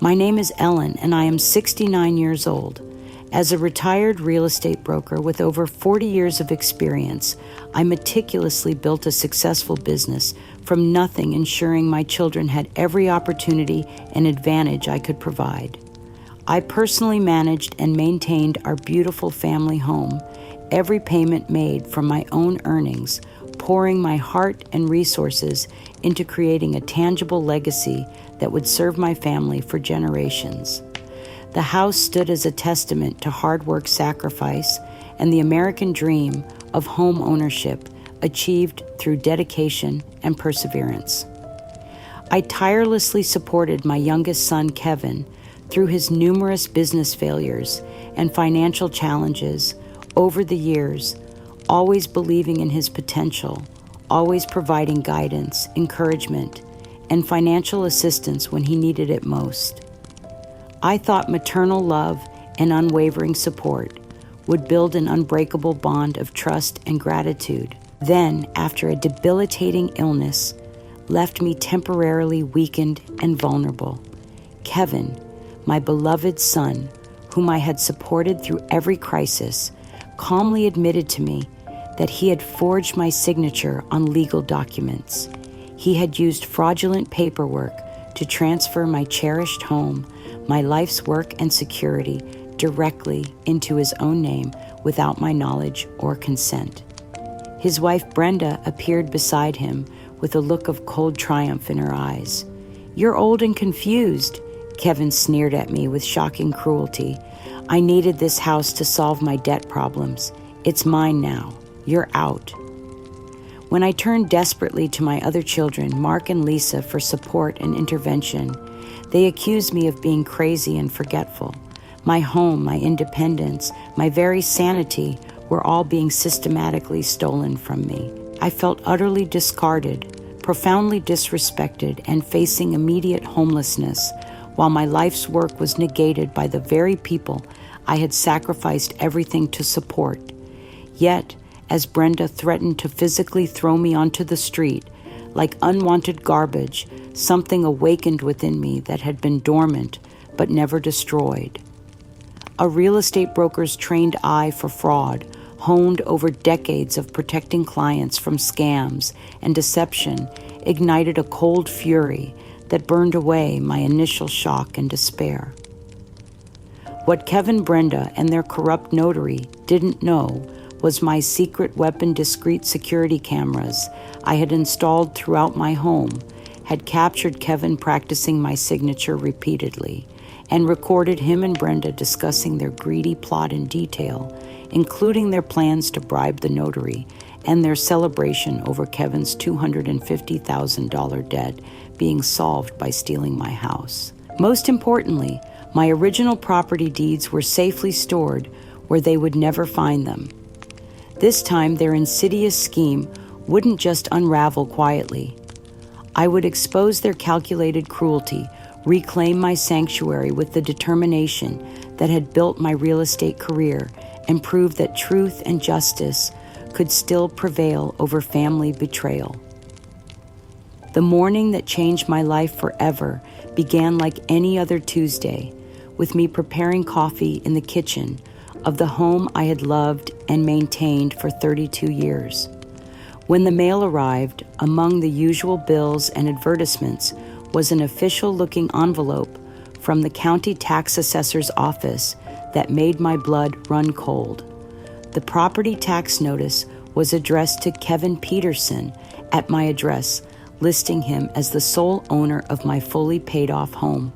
My name is Ellen, and I am 69 years old. As a retired real estate broker with over 40 years of experience, I meticulously built a successful business from nothing, ensuring my children had every opportunity and advantage I could provide. I personally managed and maintained our beautiful family home, every payment made from my own earnings, pouring my heart and resources into creating a tangible legacy that would serve my family for generations. The house stood as a testament to hard work, sacrifice, and the American dream of home ownership achieved through dedication and perseverance. I tirelessly supported my youngest son, Kevin, through his numerous business failures and financial challenges over the years, always believing in his potential, always providing guidance, encouragement, and financial assistance when he needed it most. I thought maternal love and unwavering support would build an unbreakable bond of trust and gratitude. Then, after a debilitating illness left me temporarily weakened and vulnerable, Kevin, my beloved son, whom I had supported through every crisis, calmly admitted to me that he had forged my signature on legal documents. He had used fraudulent paperwork to transfer my cherished home, my life's work and security directly into his own name without my knowledge or consent. His wife Brenda appeared beside him with a look of cold triumph in her eyes. "You're old and confused," Kevin sneered at me with shocking cruelty. "I needed this house to solve my debt problems. It's mine now. You're out." When I turned desperately to my other children, Mark and Lisa, for support and intervention, they accused me of being crazy and forgetful. My home, my independence, my very sanity were all being systematically stolen from me. I felt utterly discarded, profoundly disrespected, and facing immediate homelessness, while my life's work was negated by the very people I had sacrificed everything to support. Yet, as Brenda threatened to physically throw me onto the street, like unwanted garbage, something awakened within me that had been dormant but never destroyed. A real estate broker's trained eye for fraud, honed over decades of protecting clients from scams and deception, ignited a cold fury that burned away my initial shock and despair. What Kevin, Brenda, and their corrupt notary didn't know was my secret weapon discreet security cameras I had installed throughout my home had captured Kevin practicing my signature repeatedly and recorded him and Brenda discussing their greedy plot in detail, including their plans to bribe the notary and their celebration over Kevin's $250,000 debt being solved by stealing my house. Most importantly, my original property deeds were safely stored where they would never find them. This time, their insidious scheme wouldn't just unravel quietly. I would expose their calculated cruelty, reclaim my sanctuary with the determination that had built my real estate career, and prove that truth and justice could still prevail over family betrayal. The morning that changed my life forever began like any other Tuesday, with me preparing coffee in the kitchen of the home I had loved and maintained for 32 years. When the mail arrived, among the usual bills and advertisements was an official-looking envelope from the county tax assessor's office that made my blood run cold. The property tax notice was addressed to Kevin Peterson at my address, listing him as the sole owner of my fully paid-off home.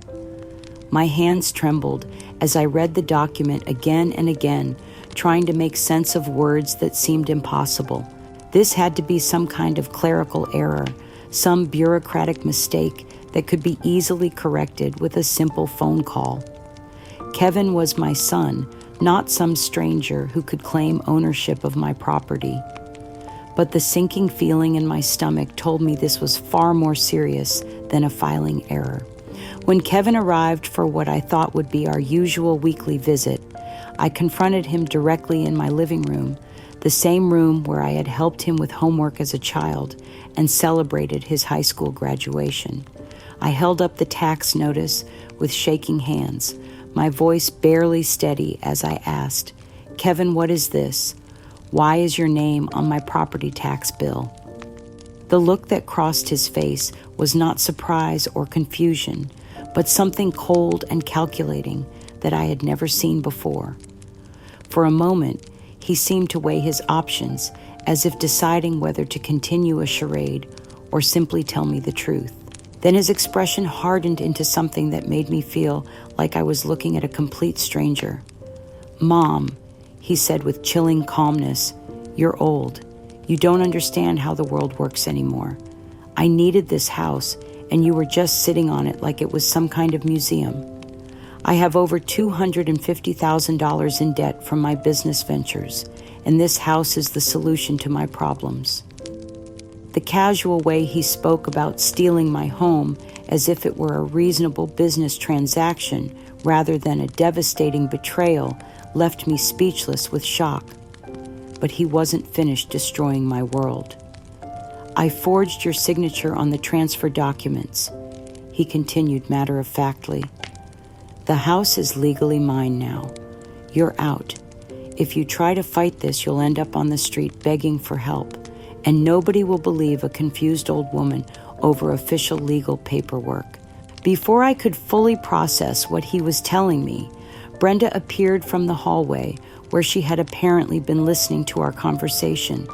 My hands trembled as I read the document again and again, trying to make sense of words that seemed impossible. This had to be some kind of clerical error, some bureaucratic mistake that could be easily corrected with a simple phone call. Kevin was my son, not some stranger who could claim ownership of my property. But the sinking feeling in my stomach told me this was far more serious than a filing error. When Kevin arrived for what I thought would be our usual weekly visit, I confronted him directly in my living room, the same room where I had helped him with homework as a child and celebrated his high school graduation. I held up the tax notice with shaking hands, my voice barely steady as I asked, "Kevin, what is this? Why is your name on my property tax bill?" The look that crossed his face was not surprise or confusion, but something cold and calculating that I had never seen before. For a moment, he seemed to weigh his options, as if deciding whether to continue a charade or simply tell me the truth. Then his expression hardened into something that made me feel like I was looking at a complete stranger. "Mom," he said with chilling calmness, "you're old. You don't understand how the world works anymore. I needed this house, and you were just sitting on it like it was some kind of museum. I have over $250,000 in debt from my business ventures, and this house is the solution to my problems." The casual way he spoke about stealing my home as if it were a reasonable business transaction rather than a devastating betrayal left me speechless with shock. But he wasn't finished destroying my world. "I forged your signature on the transfer documents," he continued matter-of-factly. "The house is legally mine now. You're out. If you try to fight this, you'll end up on the street begging for help, and nobody will believe a confused old woman over official legal paperwork." Before I could fully process what he was telling me, Brenda appeared from the hallway where she had apparently been listening to our conversation.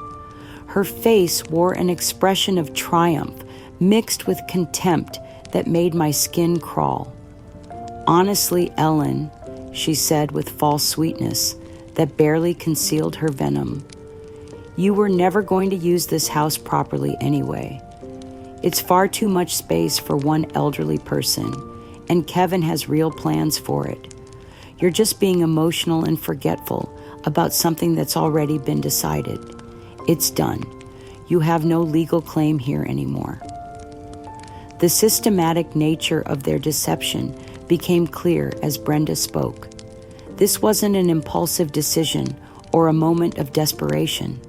Her face wore an expression of triumph mixed with contempt that made my skin crawl. "Honestly, Ellen," she said with false sweetness that barely concealed her venom, "you were never going to use this house properly anyway. It's far too much space for one elderly person, and Kevin has real plans for it. You're just being emotional and forgetful about something that's already been decided. It's done. You have no legal claim here anymore." The systematic nature of their deception became clear as Brenda spoke. This wasn't an impulsive decision or a moment of desperation.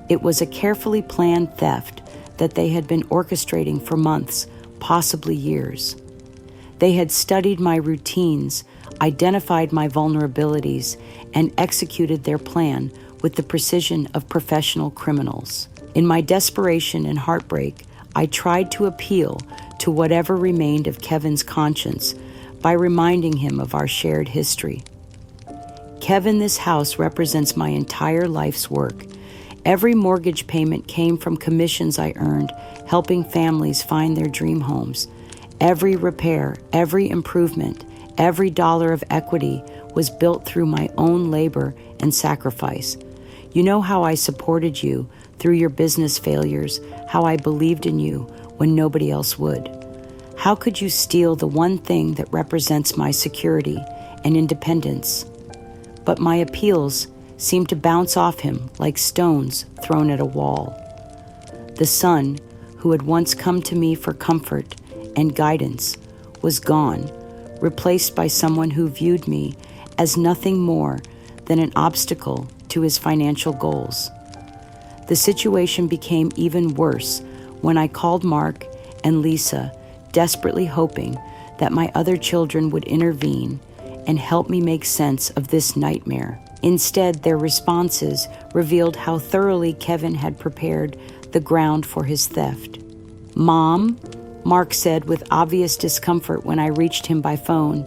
It was a carefully planned theft that they had been orchestrating for months, possibly years. They had studied my routines, identified my vulnerabilities, and executed their plan with the precision of professional criminals. In my desperation and heartbreak, I tried to appeal to whatever remained of Kevin's conscience by reminding him of our shared history. "Kevin, this house represents my entire life's work. Every mortgage payment came from commissions I earned helping families find their dream homes. Every repair, every improvement, every dollar of equity was built through my own labor and sacrifice. You know how I supported you through your business failures, how I believed in you when nobody else would. How could you steal the one thing that represents my security and independence?" But my appeals seemed to bounce off him like stones thrown at a wall. The son, who had once come to me for comfort and guidance, was gone, replaced by someone who viewed me as nothing more than an obstacle to his financial goals. The situation became even worse when I called Mark and Lisa, desperately hoping that my other children would intervene and help me make sense of this nightmare. Instead, their responses revealed how thoroughly Kevin had prepared the ground for his theft. "Mom," Mark said with obvious discomfort when I reached him by phone,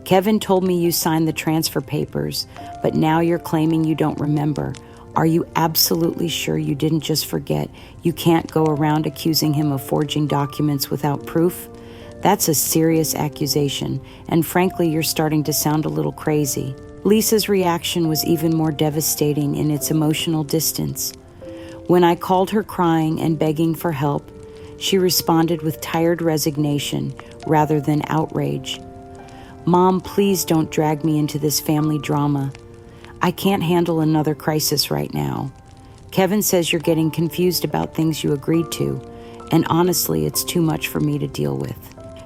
"Kevin told me you signed the transfer papers, but now you're claiming you don't remember. Are you absolutely sure you didn't just forget? You can't go around accusing him of forging documents without proof? That's a serious accusation, and frankly, you're starting to sound a little crazy." Lisa's reaction was even more devastating in its emotional distance. When I called her crying and begging for help, she responded with tired resignation rather than outrage. "Mom, please don't drag me into this family drama. I can't handle another crisis right now. Kevin says you're getting confused about things you agreed to, and honestly, it's too much for me to deal with."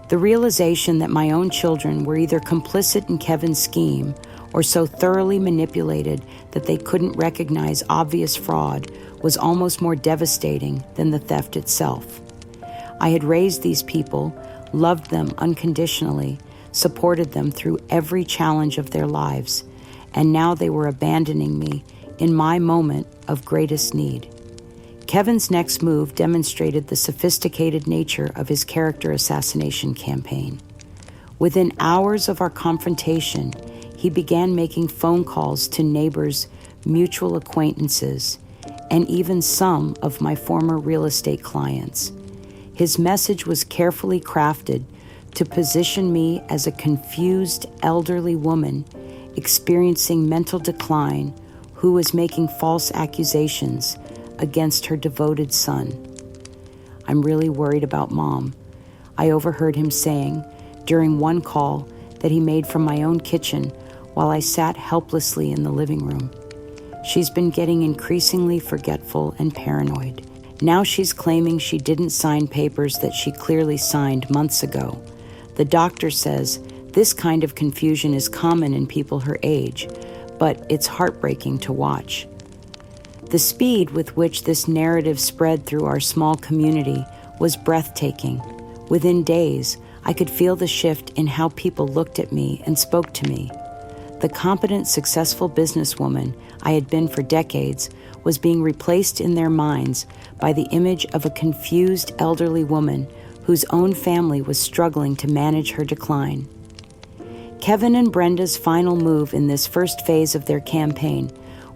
The realization that my own children were either complicit in Kevin's scheme or so thoroughly manipulated that they couldn't recognize obvious fraud was almost more devastating than the theft itself. I had raised these people, loved them unconditionally, supported them through every challenge of their lives, and now they were abandoning me in my moment of greatest need. Kevin's next move demonstrated the sophisticated nature of his character assassination campaign. Within hours of our confrontation, he began making phone calls to neighbors, mutual acquaintances, and even some of my former real estate clients. His message was carefully crafted to position me as a confused elderly woman experiencing mental decline who was making false accusations against her devoted son. "I'm really worried about Mom," I overheard him saying during one call that he made from my own kitchen while I sat helplessly in the living room. "She's been getting increasingly forgetful and paranoid. Now she's claiming she didn't sign papers that she clearly signed months ago. The doctor says this kind of confusion is common in people her age, but it's heartbreaking to watch." The speed with which this narrative spread through our small community was breathtaking. Within days, I could feel the shift in how people looked at me and spoke to me. The competent, successful businesswoman I had been for decades was being replaced in their minds by the image of a confused elderly woman whose own family was struggling to manage her decline. Kevin and Brenda's final move in this first phase of their campaign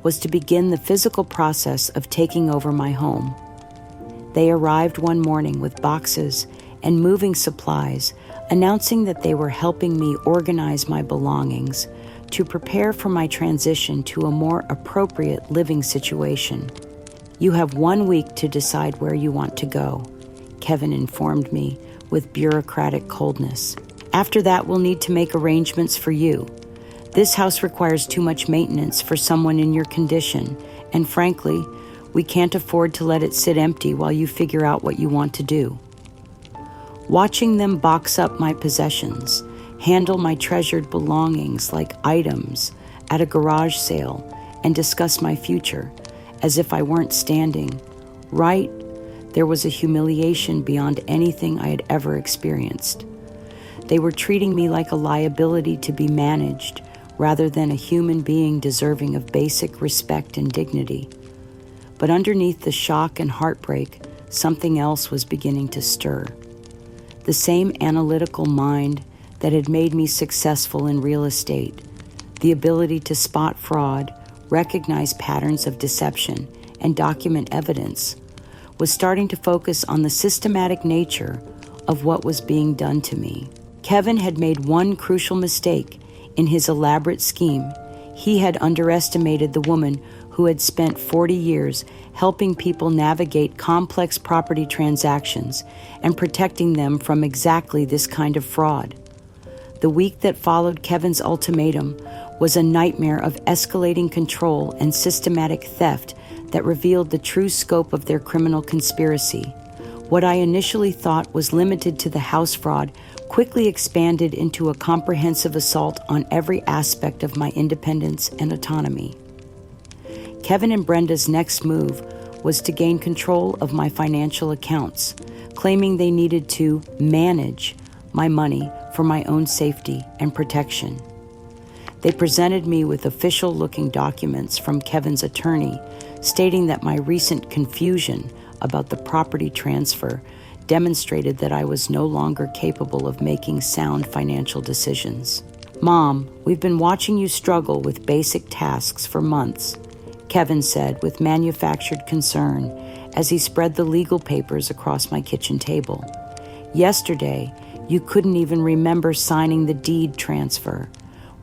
was to begin the physical process of taking over my home. They arrived one morning with boxes and moving supplies, announcing that they were helping me organize my belongings to prepare for my transition to a more appropriate living situation. "You have 1 week to decide where you want to go," Kevin informed me with bureaucratic coldness. "After that, we'll need to make arrangements for you. This house requires too much maintenance for someone in your condition, and frankly, we can't afford to let it sit empty while you figure out what you want to do." Watching them box up my possessions, handle my treasured belongings like items at a garage sale, and discuss my future as if I weren't standing right, there was a humiliation beyond anything I had ever experienced. They were treating me like a liability to be managed rather than a human being deserving of basic respect and dignity. But underneath the shock and heartbreak, something else was beginning to stir. The same analytical mind that had made me successful in real estate, the ability to spot fraud, recognize patterns of deception, and document evidence, was starting to focus on the systematic nature of what was being done to me. Kevin had made one crucial mistake in his elaborate scheme. He had underestimated the woman who had spent 40 years helping people navigate complex property transactions and protecting them from exactly this kind of fraud. The week that followed Kevin's ultimatum was a nightmare of escalating control and systematic theft that revealed the true scope of their criminal conspiracy. What I initially thought was limited to the house fraud quickly expanded into a comprehensive assault on every aspect of my independence and autonomy. Kevin and Brenda's next move was to gain control of my financial accounts, claiming they needed to manage my money for my own safety and protection. They presented me with official-looking documents from Kevin's attorney stating that my recent confusion about the property transfer demonstrated that I was no longer capable of making sound financial decisions. "Mom, we've been watching you struggle with basic tasks for months," Kevin said with manufactured concern as he spread the legal papers across my kitchen table. "Yesterday, you couldn't even remember signing the deed transfer.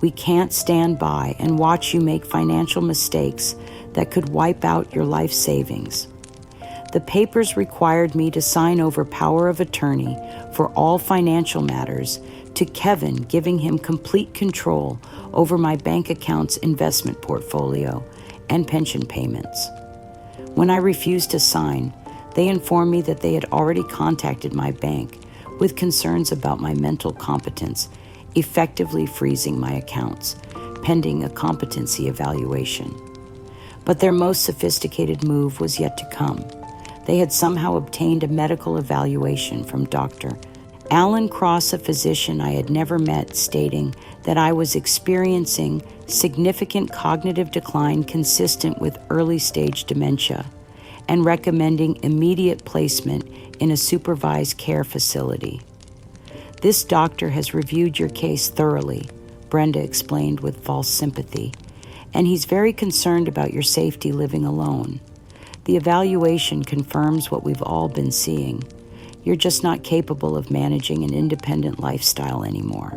We can't stand by and watch you make financial mistakes that could wipe out your life savings." The papers required me to sign over power of attorney for all financial matters to Kevin, giving him complete control over my bank account's investment portfolio and pension payments. When I refused to sign, they informed me that they had already contacted my bank with concerns about my mental competence, effectively freezing my accounts, pending a competency evaluation. But their most sophisticated move was yet to come. They had somehow obtained a medical evaluation from Dr. Alan Cross, a physician I had never met, stating that I was experiencing significant cognitive decline consistent with early-stage dementia, and recommending immediate placement in a supervised care facility. "This doctor has reviewed your case thoroughly," Brenda explained with false sympathy, "and he's very concerned about your safety living alone. The evaluation confirms what we've all been seeing. You're just not capable of managing an independent lifestyle anymore."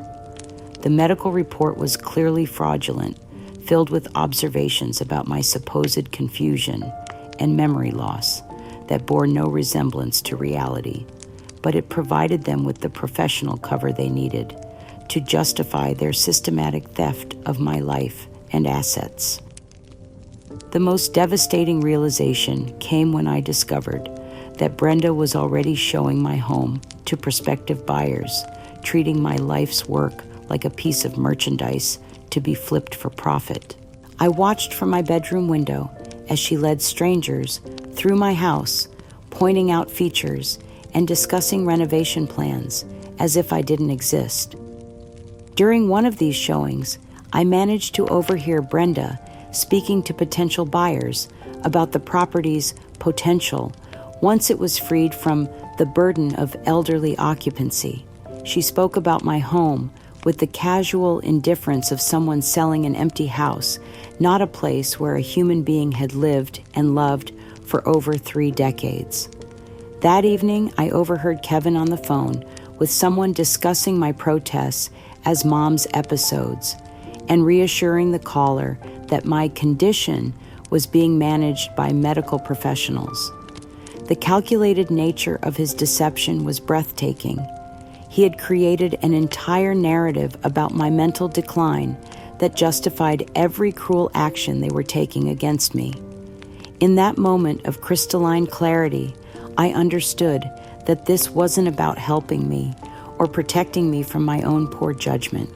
The medical report was clearly fraudulent, filled with observations about my supposed confusion and memory loss that bore no resemblance to reality, but it provided them with the professional cover they needed to justify their systematic theft of my life and assets. The most devastating realization came when I discovered that Brenda was already showing my home to prospective buyers, treating my life's work like a piece of merchandise to be flipped for profit. I watched from my bedroom window as she led strangers through my house, pointing out features and discussing renovation plans as if I didn't exist. During one of these showings, I managed to overhear Brenda speaking to potential buyers about the property's potential once it was freed from the burden of elderly occupancy. She spoke about my home with the casual indifference of someone selling an empty house, not a place where a human being had lived and loved for over 3 decades. That evening, I overheard Kevin on the phone with someone discussing my protests as mom's episodes and reassuring the caller that my condition was being managed by medical professionals. The calculated nature of his deception was breathtaking. He had created an entire narrative about my mental decline that justified every cruel action they were taking against me. In that moment of crystalline clarity, I understood that this wasn't about helping me or protecting me from my own poor judgment.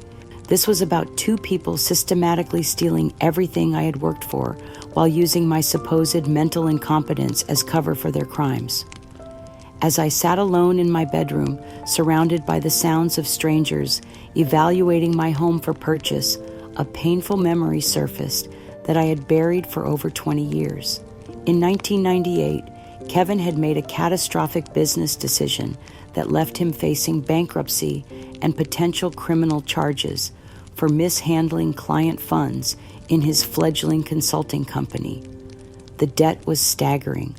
This was about 2 people systematically stealing everything I had worked for while using my supposed mental incompetence as cover for their crimes. As I sat alone in my bedroom, surrounded by the sounds of strangers evaluating my home for purchase, a painful memory surfaced that I had buried for over 20 years. In 1998, Kevin had made a catastrophic business decision that left him facing bankruptcy and potential criminal charges for mishandling client funds in his fledgling consulting company. The debt was staggering,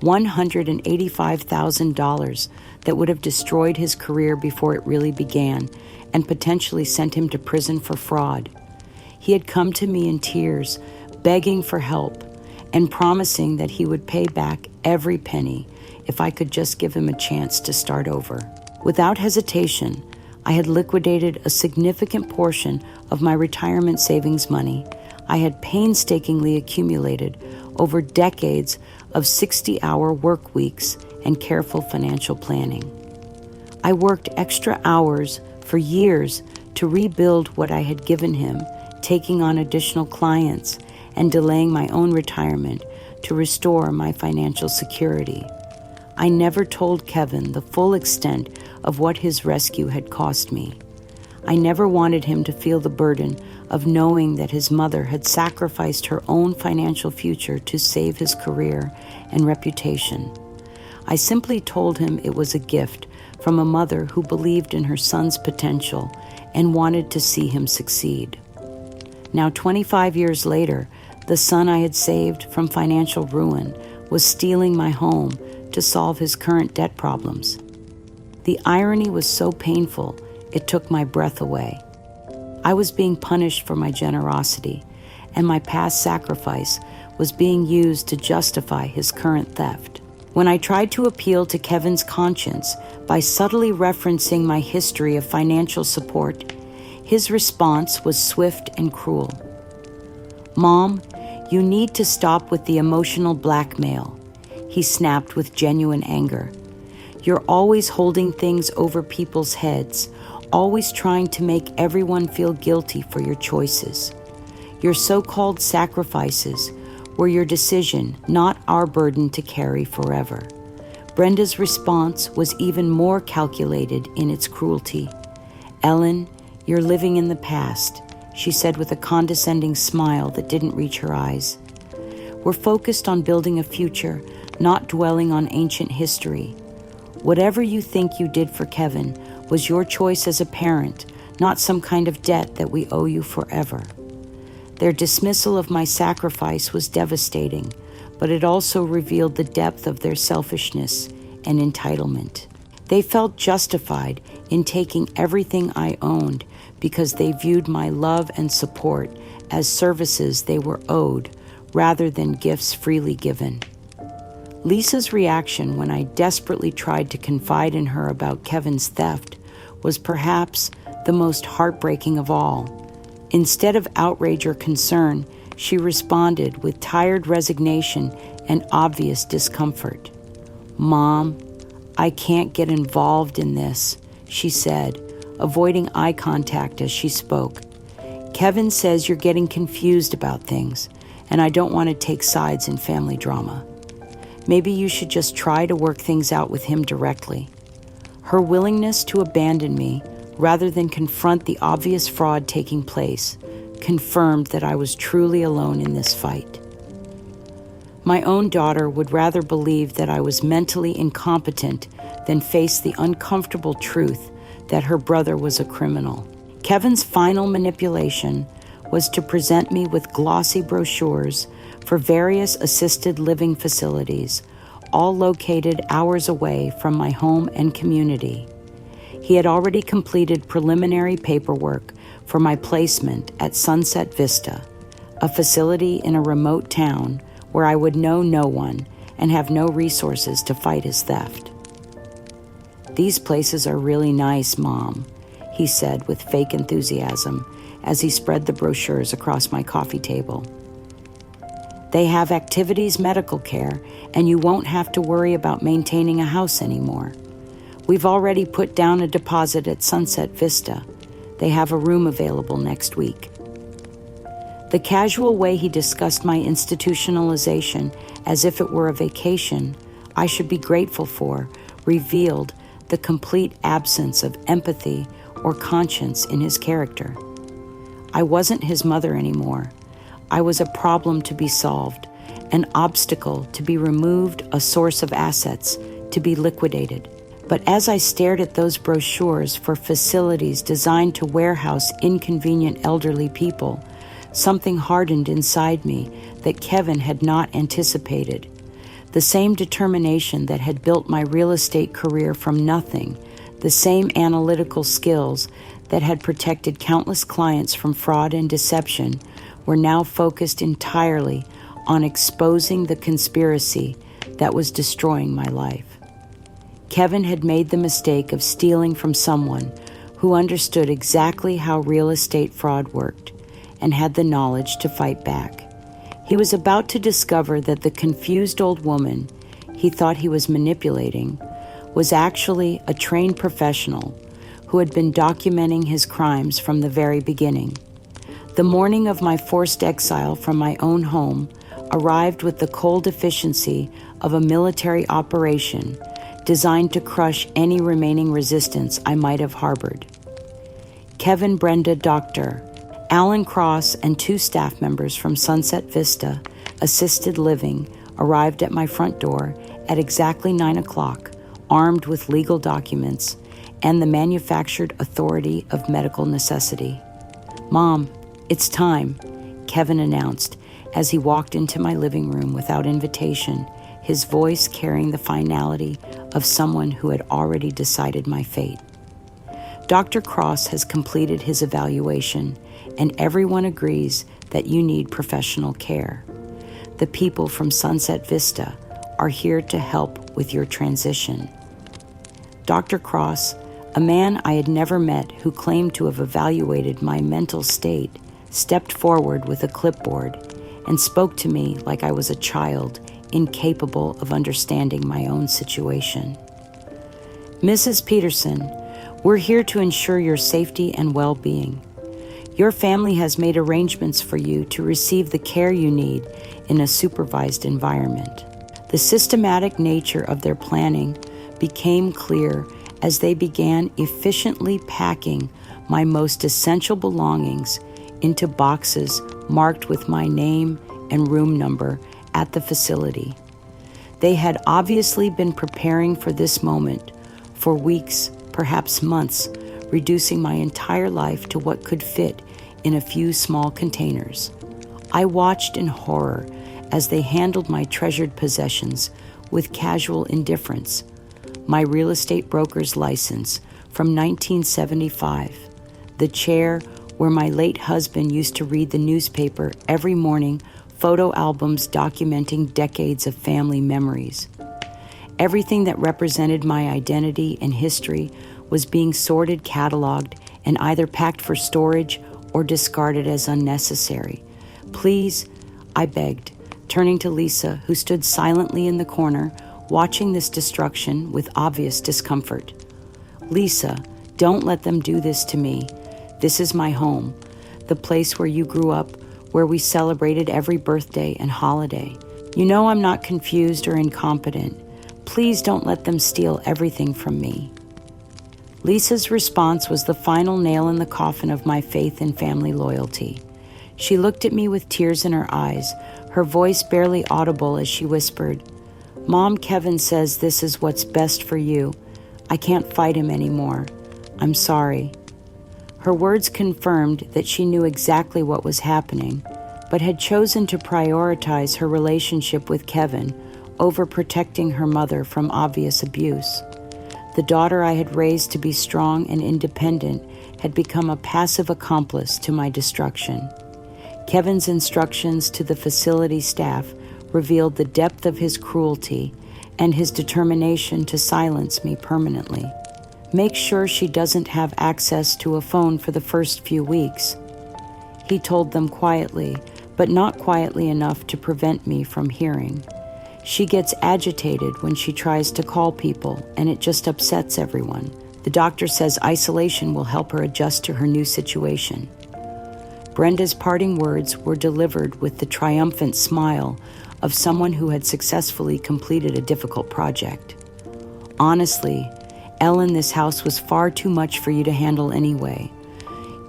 $185,000 that would have destroyed his career before it really began and potentially sent him to prison for fraud. He had come to me in tears, begging for help and promising that he would pay back every penny if I could just give him a chance to start over. Without hesitation, I had liquidated a significant portion of my retirement savings money I had painstakingly accumulated over decades of 60-hour work weeks and careful financial planning. I worked extra hours for years to rebuild what I had given him, taking on additional clients and delaying my own retirement to restore my financial security. I never told Kevin the full extent of what his rescue had cost me. I never wanted him to feel the burden of knowing that his mother had sacrificed her own financial future to save his career and reputation. I simply told him it was a gift from a mother who believed in her son's potential and wanted to see him succeed. Now, 25 years later, the son I had saved from financial ruin was stealing my home to solve his current debt problems. The irony was so painful, it took my breath away. I was being punished for my generosity, and my past sacrifice was being used to justify his current theft. When I tried to appeal to Kevin's conscience by subtly referencing my history of financial support, his response was swift and cruel. "Mom, you need to stop with the emotional blackmail," he snapped with genuine anger. "You're always holding things over people's heads, always trying to make everyone feel guilty for your choices. Your so-called sacrifices were your decision, not our burden to carry forever. Brenda's response was even more calculated in its cruelty. "Ellen, you're living in the past," she said with a condescending smile that didn't reach her eyes. "We're focused on building a future, not dwelling on ancient history. Whatever you think you did for Kevin was your choice as a parent, not some kind of debt that we owe you forever." Their dismissal of my sacrifice was devastating, but it also revealed the depth of their selfishness and entitlement. They felt justified in taking everything I owned because they viewed my love and support as services they were owed rather than gifts freely given. Lisa's reaction when I desperately tried to confide in her about Kevin's theft was perhaps the most heartbreaking of all. Instead of outrage or concern, she responded with tired resignation and obvious discomfort. "Mom, I can't get involved in this," she said, avoiding eye contact as she spoke. "Kevin says you're getting confused about things, and I don't want to take sides in family drama. Maybe you should just try to work things out with him directly." Her willingness to abandon me rather than confront the obvious fraud taking place confirmed that I was truly alone in this fight. My own daughter would rather believe that I was mentally incompetent than face the uncomfortable truth that her brother was a criminal. Kevin's final manipulation was to present me with glossy brochures for various assisted living facilities, all located hours away from my home and community. He had already completed preliminary paperwork for my placement at Sunset Vista, a facility in a remote town where I would know no one and have no resources to fight his theft. "These places are really nice, Mom," he said with fake enthusiasm as he spread the brochures across my coffee table. "They have activities, medical care, and you won't have to worry about maintaining a house anymore. We've already put down a deposit at Sunset Vista. They have a room available next week." The casual way he discussed my institutionalization as if it were a vacation I should be grateful for revealed the complete absence of empathy or conscience in his character. I wasn't his mother anymore. I was a problem to be solved, an obstacle to be removed, a source of assets to be liquidated. But as I stared at those brochures for facilities designed to warehouse inconvenient elderly people, something hardened inside me that Kevin had not anticipated. The same determination that had built my real estate career from nothing, the same analytical skills that had protected countless clients from fraud and deception, were now focused entirely on exposing the conspiracy that was destroying my life. Kevin had made the mistake of stealing from someone who understood exactly how real estate fraud worked and had the knowledge to fight back. He was about to discover that the confused old woman he thought he was manipulating was actually a trained professional who had been documenting his crimes from the very beginning. The morning of my forced exile from my own home arrived with the cold efficiency of a military operation designed to crush any remaining resistance I might have harbored. Kevin, Brenda, Dr. Alan Cross, and 2 staff members from Sunset Vista Assisted Living arrived at my front door at exactly 9 o'clock, armed with legal documents and the manufactured authority of medical necessity. "Mom, it's time," Kevin announced as he walked into my living room without invitation, his voice carrying the finality of someone who had already decided my fate. "Dr. Cross has completed his evaluation, and everyone agrees that you need professional care. The people from Sunset Vista are here to help with your transition." Dr. Cross, a man I had never met who claimed to have evaluated my mental state, stepped forward with a clipboard and spoke to me like I was a child incapable of understanding my own situation. "Mrs. Peterson, we're here to ensure your safety and well-being. Your family has made arrangements for you to receive the care you need in a supervised environment. The systematic nature of their planning became clear as they began efficiently packing my most essential belongings into boxes marked with my name and room number at the facility. They had obviously been preparing for this moment for weeks, perhaps months, reducing my entire life to what could fit in a few small containers. I watched in horror as they handled my treasured possessions with casual indifference. My real estate broker's license from 1975, the chair where my late husband used to read the newspaper every morning, photo albums documenting decades of family memories. Everything that represented my identity and history was being sorted, cataloged, and either packed for storage or discarded as unnecessary. "Please," I begged, turning to Lisa, who stood silently in the corner, watching this destruction with obvious discomfort. "Lisa, don't let them do this to me. This is my home, the place where you grew up, where we celebrated every birthday and holiday. You know I'm not confused or incompetent. Please don't let them steal everything from me." Lisa's response was the final nail in the coffin of my faith in family loyalty. She looked at me with tears in her eyes, her voice barely audible as she whispered, "Mom, Kevin says this is what's best for you. I can't fight him anymore. I'm sorry." Her words confirmed that she knew exactly what was happening, but had chosen to prioritize her relationship with Kevin over protecting her mother from obvious abuse. The daughter I had raised to be strong and independent had become a passive accomplice to my destruction. Kevin's instructions to the facility staff revealed the depth of his cruelty and his determination to silence me permanently. "Make sure she doesn't have access to a phone for the first few weeks," he told them quietly, but not quietly enough to prevent me from hearing. "She gets agitated when she tries to call people, and it just upsets everyone. The doctor says isolation will help her adjust to her new situation." Brenda's parting words were delivered with the triumphant smile of someone who had successfully completed a difficult project. "Honestly, Ellen, this house was far too much for you to handle anyway.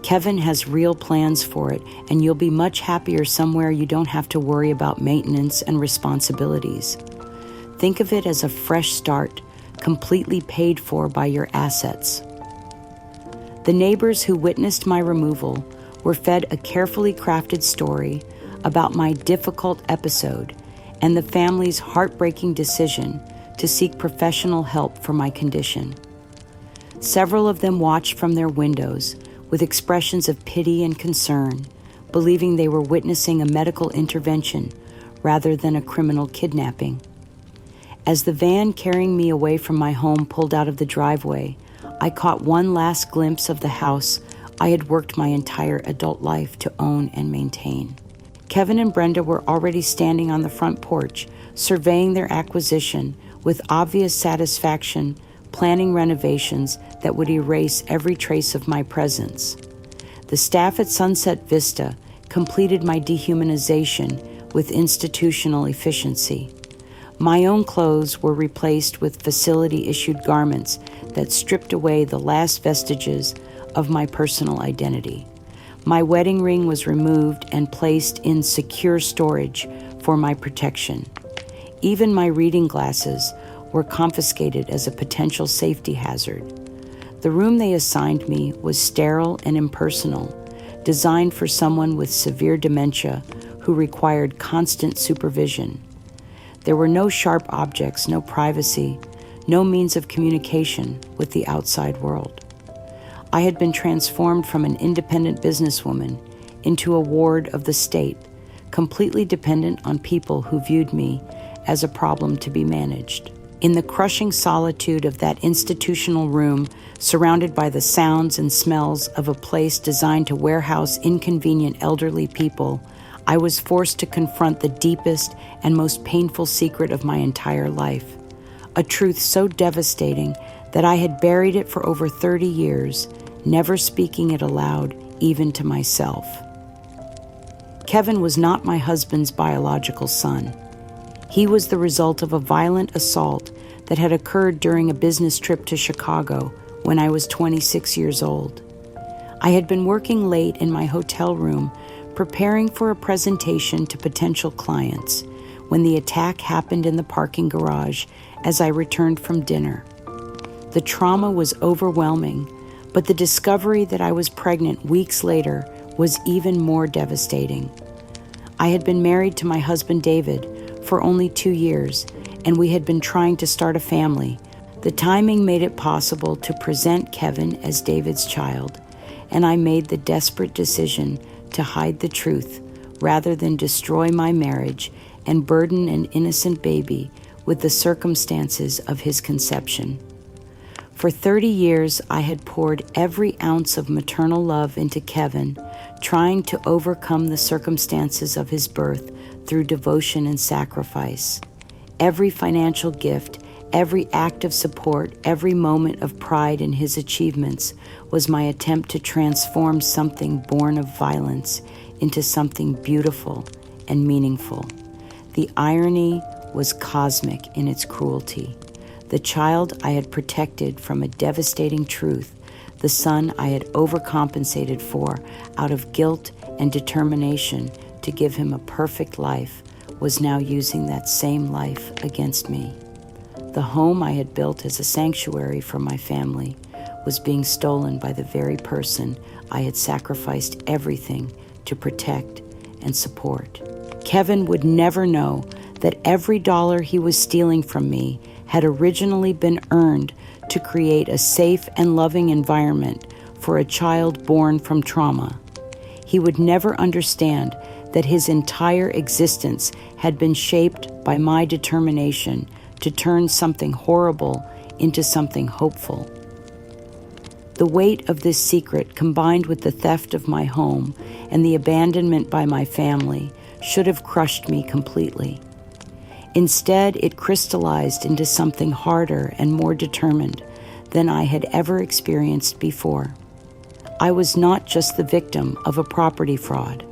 Kevin has real plans for it, and you'll be much happier somewhere you don't have to worry about maintenance and responsibilities. Think of it as a fresh start, completely paid for by your assets." The neighbors who witnessed my removal were fed a carefully crafted story about my difficult episode and the family's heartbreaking decision to seek professional help for my condition. Several of them watched from their windows with expressions of pity and concern, believing they were witnessing a medical intervention rather than a criminal kidnapping. As the van carrying me away from my home pulled out of the driveway, I caught one last glimpse of the house I had worked my entire adult life to own and maintain. Kevin and Brenda were already standing on the front porch, surveying their acquisition with obvious satisfaction, planning renovations that would erase every trace of my presence. The staff at Sunset Vista completed my dehumanization with institutional efficiency. My own clothes were replaced with facility-issued garments that stripped away the last vestiges of my personal identity. My wedding ring was removed and placed in secure storage for my protection. Even my reading glasses were confiscated as a potential safety hazard. The room they assigned me was sterile and impersonal, designed for someone with severe dementia who required constant supervision. There were no sharp objects, no privacy, no means of communication with the outside world. I had been transformed from an independent businesswoman into a ward of the state, completely dependent on people who viewed me as a problem to be managed. In the crushing solitude of that institutional room, surrounded by the sounds and smells of a place designed to warehouse inconvenient elderly people, I was forced to confront the deepest and most painful secret of my entire life, a truth so devastating that I had buried it for over 30 years, never speaking it aloud, even to myself. Kevin was not my husband's biological son. He was the result of a violent assault that had occurred during a business trip to Chicago when I was 26 years old. I had been working late in my hotel room preparing for a presentation to potential clients when the attack happened in the parking garage as I returned from dinner. The trauma was overwhelming, but the discovery that I was pregnant weeks later was even more devastating. I had been married to my husband David for only 2 years, and we had been trying to start a family. The timing made it possible to present Kevin as David's child, and I made the desperate decision to hide the truth rather than destroy my marriage and burden an innocent baby with the circumstances of his conception. For 30 years, I had poured every ounce of maternal love into Kevin, trying to overcome the circumstances of his birth through devotion and sacrifice. Every financial gift, every act of support, every moment of pride in his achievements was my attempt to transform something born of violence into something beautiful and meaningful. The irony was cosmic in its cruelty. The child I had protected from a devastating truth, the son I had overcompensated for out of guilt and determination to give him a perfect life, was now using that same life against me. The home I had built as a sanctuary for my family was being stolen by the very person I had sacrificed everything to protect and support. Kevin would never know that every dollar he was stealing from me had originally been earned to create a safe and loving environment for a child born from trauma. He would never understand that his entire existence had been shaped by my determination to turn something horrible into something hopeful. The weight of this secret, combined with the theft of my home and the abandonment by my family, should have crushed me completely. Instead, it crystallized into something harder and more determined than I had ever experienced before. I was not just the victim of a property fraud.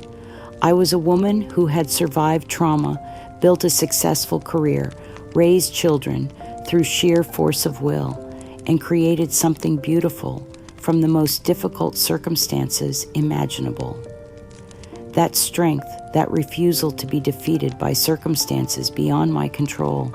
I was a woman who had survived trauma, built a successful career, raised children through sheer force of will, and created something beautiful from the most difficult circumstances imaginable. That strength, that refusal to be defeated by circumstances beyond my control,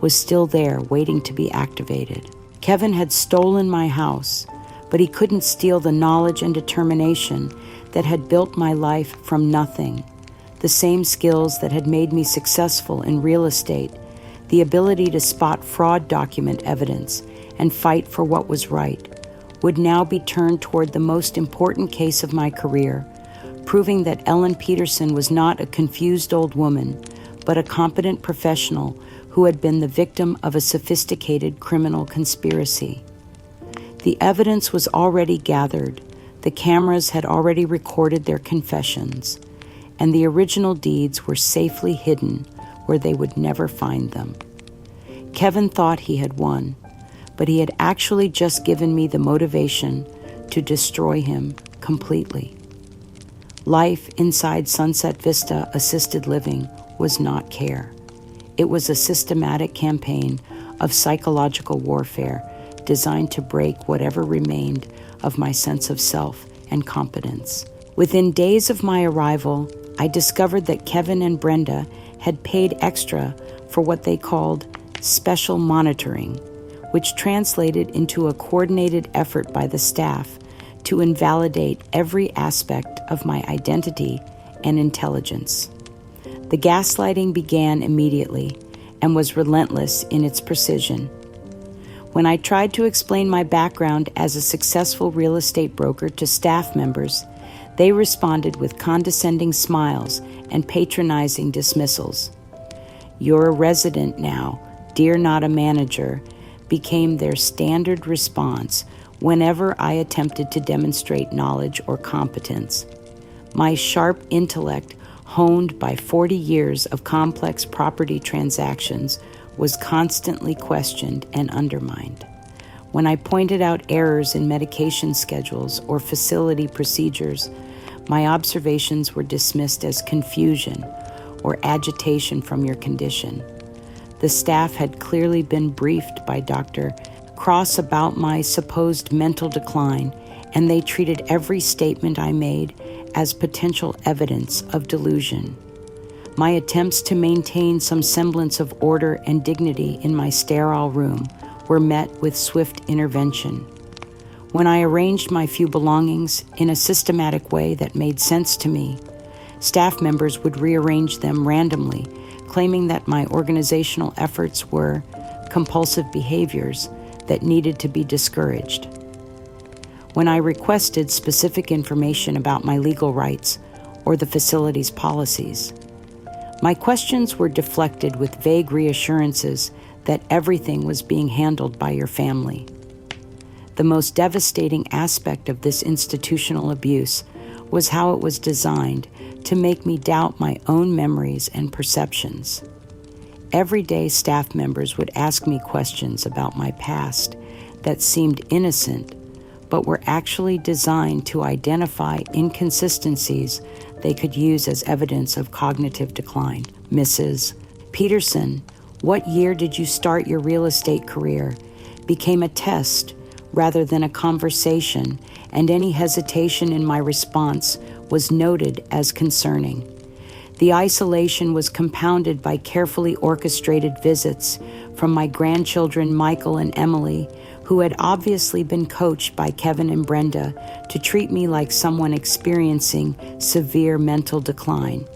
was still there waiting to be activated. Kevin had stolen my house, but he couldn't steal the knowledge and determination that had built my life from nothing, the same skills that had made me successful in real estate, the ability to spot fraud document evidence and fight for what was right, would now be turned toward the most important case of my career, proving that Ellen Peterson was not a confused old woman, but a competent professional who had been the victim of a sophisticated criminal conspiracy. The evidence was already gathered, the cameras had already recorded their confessions, and the original deeds were safely hidden where they would never find them. Kevin thought he had won, but he had actually just given me the motivation to destroy him completely. Life inside Sunset Vista Assisted Living was not care. It was a systematic campaign of psychological warfare designed to break whatever remained of my sense of self and competence. Within days of my arrival, I discovered that Kevin and Brenda had paid extra for what they called special monitoring, which translated into a coordinated effort by the staff to invalidate every aspect of my identity and intelligence. The gaslighting began immediately and was relentless in its precision. When I tried to explain my background as a successful real estate broker to staff members, they responded with condescending smiles and patronizing dismissals. "You're a resident now, dear not a manager," became their standard response whenever I attempted to demonstrate knowledge or competence. My sharp intellect, honed by 40 years of complex property transactions, was constantly questioned and undermined. When I pointed out errors in medication schedules or facility procedures, my observations were dismissed as confusion or agitation from your condition. The staff had clearly been briefed by Dr. Cross about my supposed mental decline, and they treated every statement I made as potential evidence of delusion. My attempts to maintain some semblance of order and dignity in my sterile room were met with swift intervention. When I arranged my few belongings in a systematic way that made sense to me, staff members would rearrange them randomly, claiming that my organizational efforts were compulsive behaviors that needed to be discouraged. When I requested specific information about my legal rights or the facility's policies, my questions were deflected with vague reassurances that everything was being handled by your family. The most devastating aspect of this institutional abuse was how it was designed to make me doubt my own memories and perceptions. Every day, staff members would ask me questions about my past that seemed innocent, but were actually designed to identify inconsistencies they could use as evidence of cognitive decline. Mrs. Peterson, what year did you start your real estate career? Became a test rather than a conversation, and any hesitation in my response was noted as concerning. The isolation was compounded by carefully orchestrated visits from my grandchildren Michael and Emily, who had obviously been coached by Kevin and Brenda to treat me like someone experiencing severe mental decline.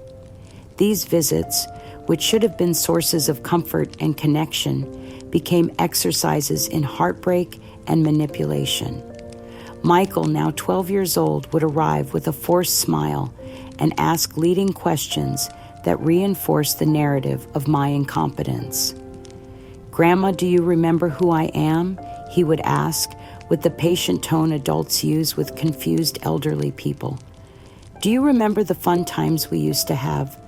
These visits, which should have been sources of comfort and connection, became exercises in heartbreak and manipulation. Michael, now 12 years old, would arrive with a forced smile and ask leading questions that reinforced the narrative of my incompetence. "Grandma, do you remember who I am?" he would ask, with the patient tone adults use with confused elderly people. "Do you remember the fun times we used to have?"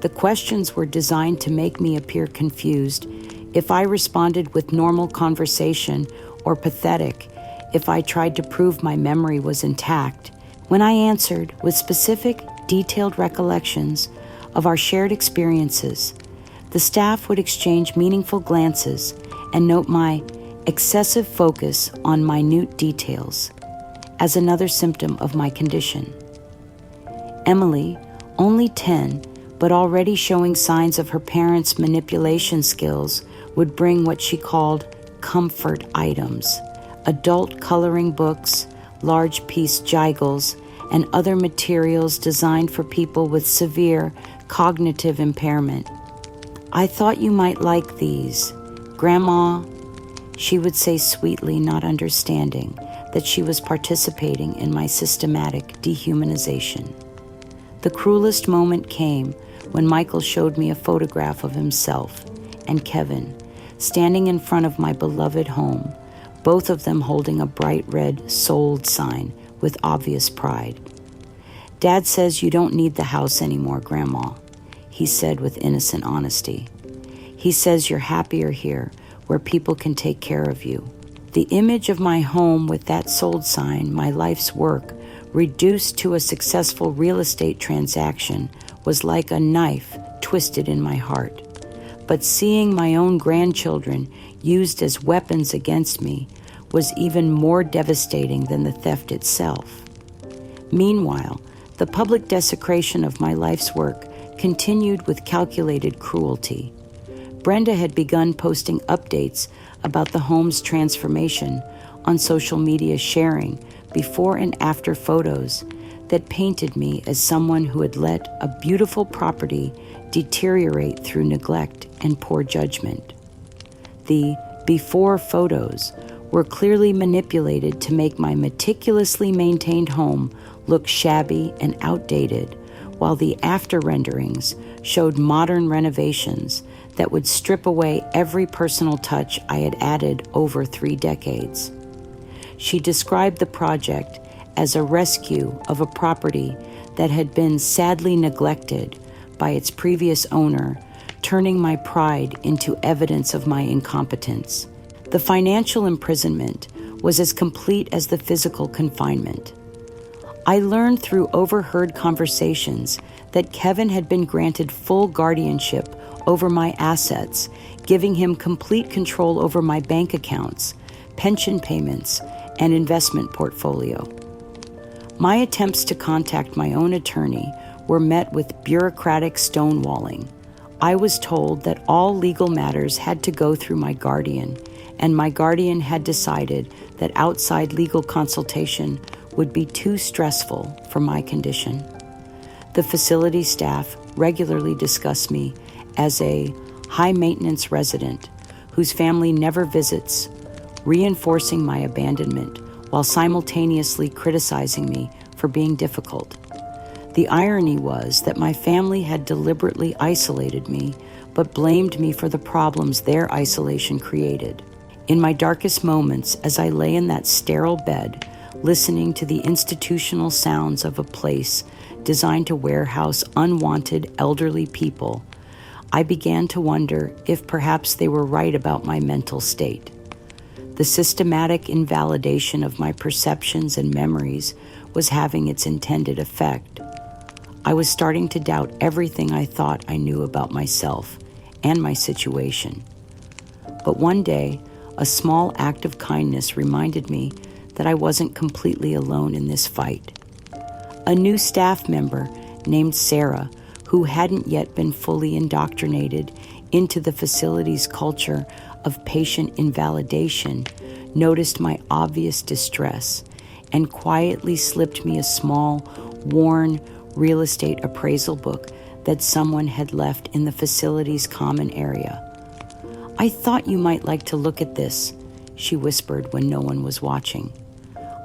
The questions were designed to make me appear confused if I responded with normal conversation, or pathetic if I tried to prove my memory was intact. When I answered with specific, detailed recollections of our shared experiences, the staff would exchange meaningful glances and note my excessive focus on minute details as another symptom of my condition. Emily, only 10, but already showing signs of her parents' manipulation skills, would bring what she called comfort items, adult coloring books, large piece gigles, and other materials designed for people with severe cognitive impairment. "I thought you might like these. Grandma," she would say sweetly, not understanding that she was participating in my systematic dehumanization. The cruelest moment came when Michael showed me a photograph of himself and Kevin standing in front of my beloved home, both of them holding a bright red "sold" sign with obvious pride. "Dad says you don't need the house anymore, Grandma," he said with innocent honesty. "He says you're happier here, where people can take care of you." The image of my home with that "sold" sign, my life's work, reduced to a successful real estate transaction, was like a knife twisted in my heart. But seeing my own grandchildren used as weapons against me was even more devastating than the theft itself. Meanwhile, the public desecration of my life's work continued with calculated cruelty. Brenda had begun posting updates about the home's transformation on social media, sharing before and after photos that painted me as someone who had let a beautiful property deteriorate through neglect and poor judgment. The before photos were clearly manipulated to make my meticulously maintained home look shabby and outdated, while the after renderings showed modern renovations that would strip away every personal touch I had added over 3 decades. She described the project as a rescue of a property that had been sadly neglected by its previous owner, turning my pride into evidence of my incompetence. The financial imprisonment was as complete as the physical confinement. I learned through overheard conversations that Kevin had been granted full guardianship over my assets, giving him complete control over my bank accounts, pension payments, and investment portfolio. My attempts to contact my own attorney were met with bureaucratic stonewalling. I was told that all legal matters had to go through my guardian, and my guardian had decided that outside legal consultation would be too stressful for my condition. The facility staff regularly discuss me as a high-maintenance resident whose family never visits, reinforcing my abandonment while simultaneously criticizing me for being difficult. The irony was that my family had deliberately isolated me, but blamed me for the problems their isolation created. In my darkest moments, as I lay in that sterile bed, listening to the institutional sounds of a place designed to warehouse unwanted elderly people, I began to wonder if perhaps they were right about my mental state. The systematic invalidation of my perceptions and memories was having its intended effect. I was starting to doubt everything I thought I knew about myself and my situation. But one day, a small act of kindness reminded me that I wasn't completely alone in this fight. A new staff member named Sarah, who hadn't yet been fully indoctrinated into the facility's culture of patient invalidation, noticed my obvious distress and quietly slipped me a small, worn real estate appraisal book that someone had left in the facility's common area. "I thought you might like to look at this," she whispered when no one was watching.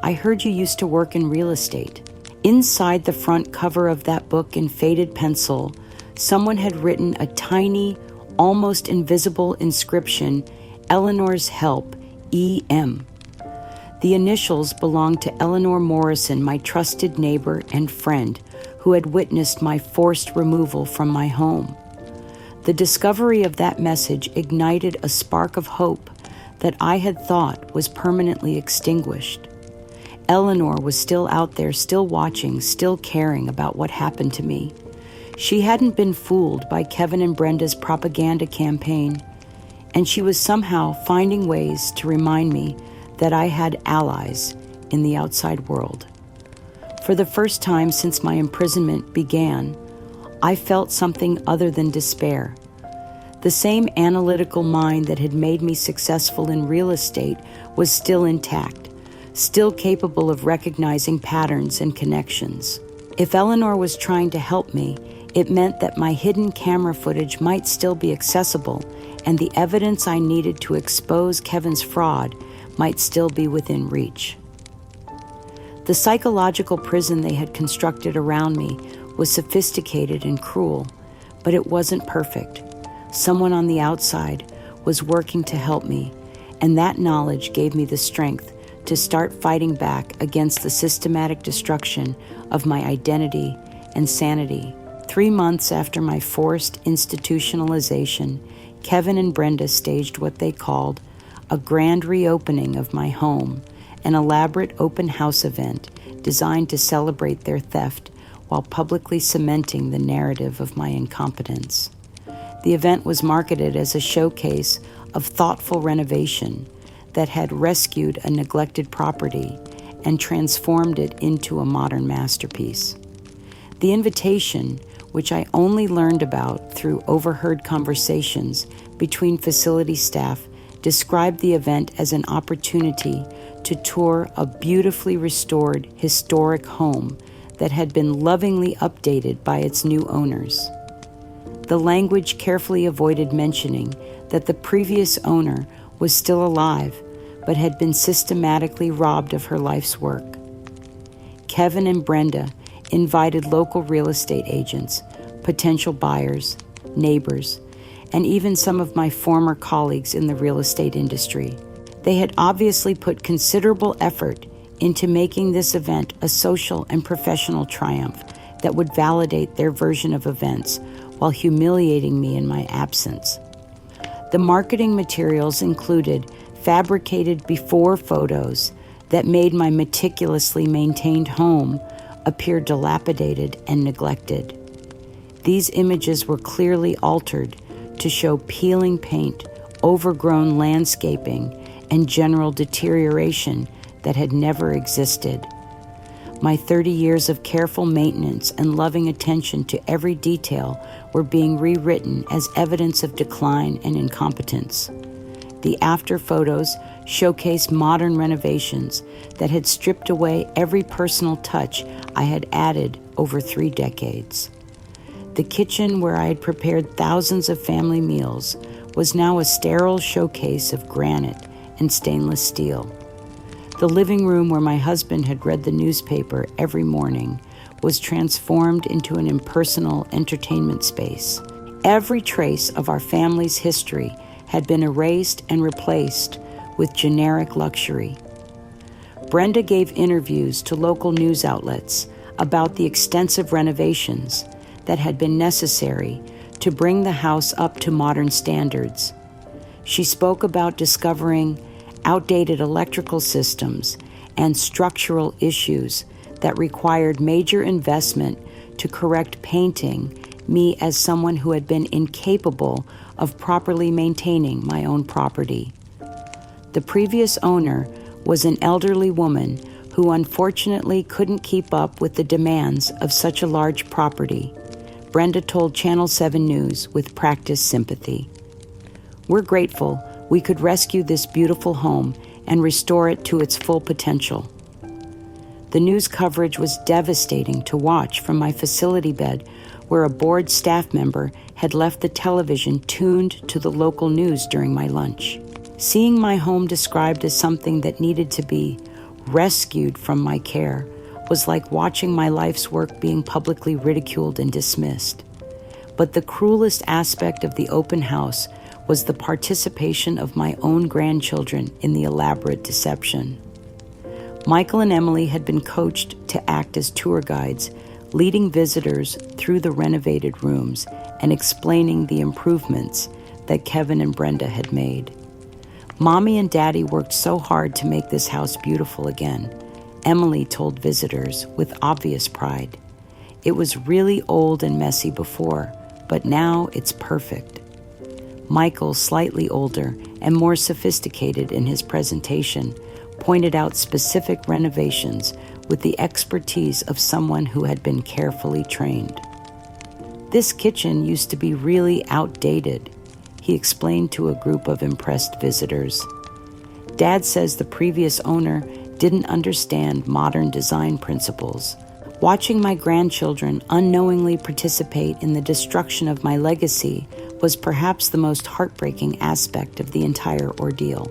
"I heard you used to work in real estate." Inside the front cover of that book in faded pencil, someone had written a tiny, almost invisible inscription, "Eleanor's Help, E.M." The initials belonged to Eleanor Morrison, my trusted neighbor and friend, who had witnessed my forced removal from my home. The discovery of that message ignited a spark of hope that I had thought was permanently extinguished. Eleanor was still out there, still watching, still caring about what happened to me. She hadn't been fooled by Kevin and Brenda's propaganda campaign, and she was somehow finding ways to remind me that I had allies in the outside world. For the first time since my imprisonment began, I felt something other than despair. The same analytical mind that had made me successful in real estate was still intact, still capable of recognizing patterns and connections. If Eleanor was trying to help me, it meant that my hidden camera footage might still be accessible, and the evidence I needed to expose Kevin's fraud might still be within reach. The psychological prison they had constructed around me was sophisticated and cruel, but it wasn't perfect. Someone on the outside was working to help me, and that knowledge gave me the strength to start fighting back against the systematic destruction of my identity and sanity. 3 months after my forced institutionalization, Kevin and Brenda staged what they called a grand reopening of my home, an elaborate open house event designed to celebrate their theft while publicly cementing the narrative of my incompetence. The event was marketed as a showcase of thoughtful renovation that had rescued a neglected property and transformed it into a modern masterpiece. The invitation, which I only learned about through overheard conversations between facility staff, described the event as an opportunity to tour a beautifully restored historic home that had been lovingly updated by its new owners. The language carefully avoided mentioning that the previous owner was still alive, but had been systematically robbed of her life's work. Kevin and Brenda invited local real estate agents, potential buyers, neighbors, and even some of my former colleagues in the real estate industry. They had obviously put considerable effort into making this event a social and professional triumph that would validate their version of events while humiliating me in my absence. The marketing materials included fabricated before photos that made my meticulously maintained home appear dilapidated and neglected. These images were clearly altered to show peeling paint, overgrown landscaping, and general deterioration that had never existed. My 30 years of careful maintenance and loving attention to every detail were being rewritten as evidence of decline and incompetence. The after photos showcased modern renovations that had stripped away every personal touch I had added over 3 decades. The kitchen where I had prepared thousands of family meals was now a sterile showcase of granite and stainless steel. The living room where my husband had read the newspaper every morning was transformed into an impersonal entertainment space. Every trace of our family's history had been erased and replaced with generic luxury. Brenda gave interviews to local news outlets about the extensive renovations that had been necessary to bring the house up to modern standards. She spoke about discovering outdated electrical systems and structural issues that required major investment to correct, painting me as someone who had been incapable of properly maintaining my own property. The previous owner was an elderly woman who unfortunately couldn't keep up with the demands of such a large property, Brenda told Channel 7 News with practiced sympathy. We're grateful we could rescue this beautiful home and restore it to its full potential. The news coverage was devastating to watch from my facility bed, where a bored staff member had left the television tuned to the local news during my lunch. Seeing my home described as something that needed to be rescued from my care was like watching my life's work being publicly ridiculed and dismissed. But the cruelest aspect of the open house was the participation of my own grandchildren in the elaborate deception. Michael and Emily had been coached to act as tour guides, leading visitors through the renovated rooms and explaining the improvements that Kevin and Brenda had made. Mommy and Daddy worked so hard to make this house beautiful again, Emily told visitors with obvious pride. It was really old and messy before, but now it's perfect. Michael, slightly older and more sophisticated in his presentation, pointed out specific renovations with the expertise of someone who had been carefully trained. This kitchen used to be really outdated, he explained to a group of impressed visitors. Dad says the previous owner didn't understand modern design principles. Watching my grandchildren unknowingly participate in the destruction of my legacy was perhaps the most heartbreaking aspect of the entire ordeal.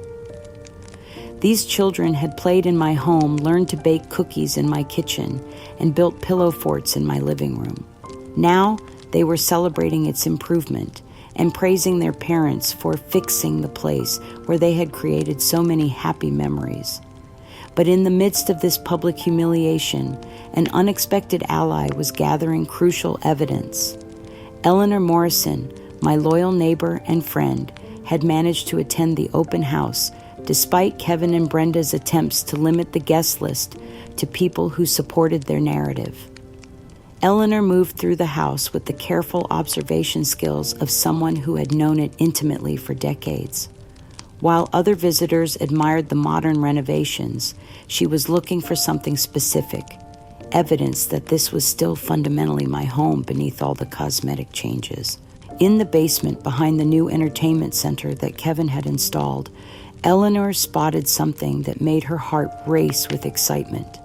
These children had played in my home, learned to bake cookies in my kitchen, and built pillow forts in my living room. Now they were celebrating its improvement and praising their parents for fixing the place where they had created so many happy memories. But in the midst of this public humiliation, an unexpected ally was gathering crucial evidence. Eleanor Morrison, my loyal neighbor and friend, had managed to attend the open house despite Kevin and Brenda's attempts to limit the guest list to people who supported their narrative. Eleanor moved through the house with the careful observation skills of someone who had known it intimately for decades. While other visitors admired the modern renovations, she was looking for something specific, evidence that this was still fundamentally my home beneath all the cosmetic changes. In the basement behind the new entertainment center that Kevin had installed, Eleanor spotted something that made her heart race with excitement.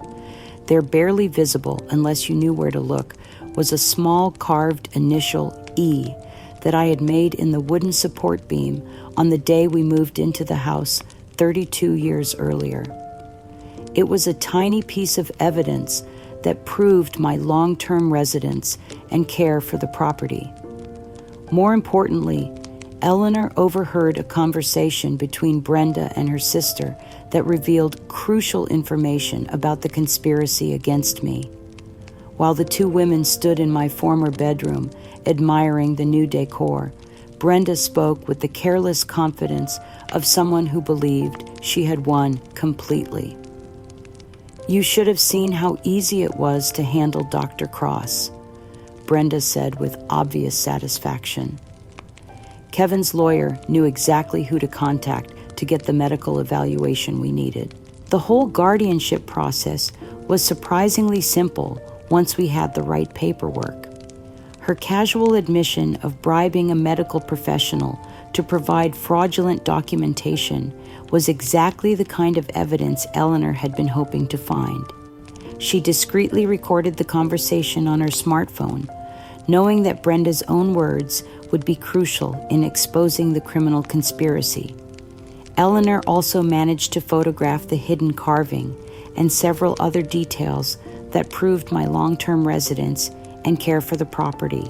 There, barely visible unless you knew where to look, was a small carved initial E that I had made in the wooden support beam on the day we moved into the house 32 years earlier. It was a tiny piece of evidence that proved my long-term residence and care for the property. More importantly, Eleanor overheard a conversation between Brenda and her sister that revealed crucial information about the conspiracy against me. While the two women stood in my former bedroom, admiring the new decor, Brenda spoke with the careless confidence of someone who believed she had won completely. "You should have seen how easy it was to handle Dr. Cross," Brenda said with obvious satisfaction. Kevin's lawyer knew exactly who to contact to get the medical evaluation we needed. The whole guardianship process was surprisingly simple once we had the right paperwork. Her casual admission of bribing a medical professional to provide fraudulent documentation was exactly the kind of evidence Eleanor had been hoping to find. She discreetly recorded the conversation on her smartphone, knowing that Brenda's own words would be crucial in exposing the criminal conspiracy. Eleanor also managed to photograph the hidden carving and several other details that proved my long-term residence and care for the property.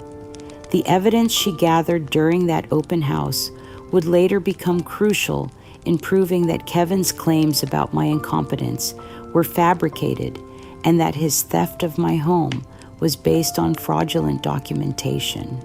The evidence she gathered during that open house would later become crucial in proving that Kevin's claims about my incompetence were fabricated and that his theft of my home was based on fraudulent documentation.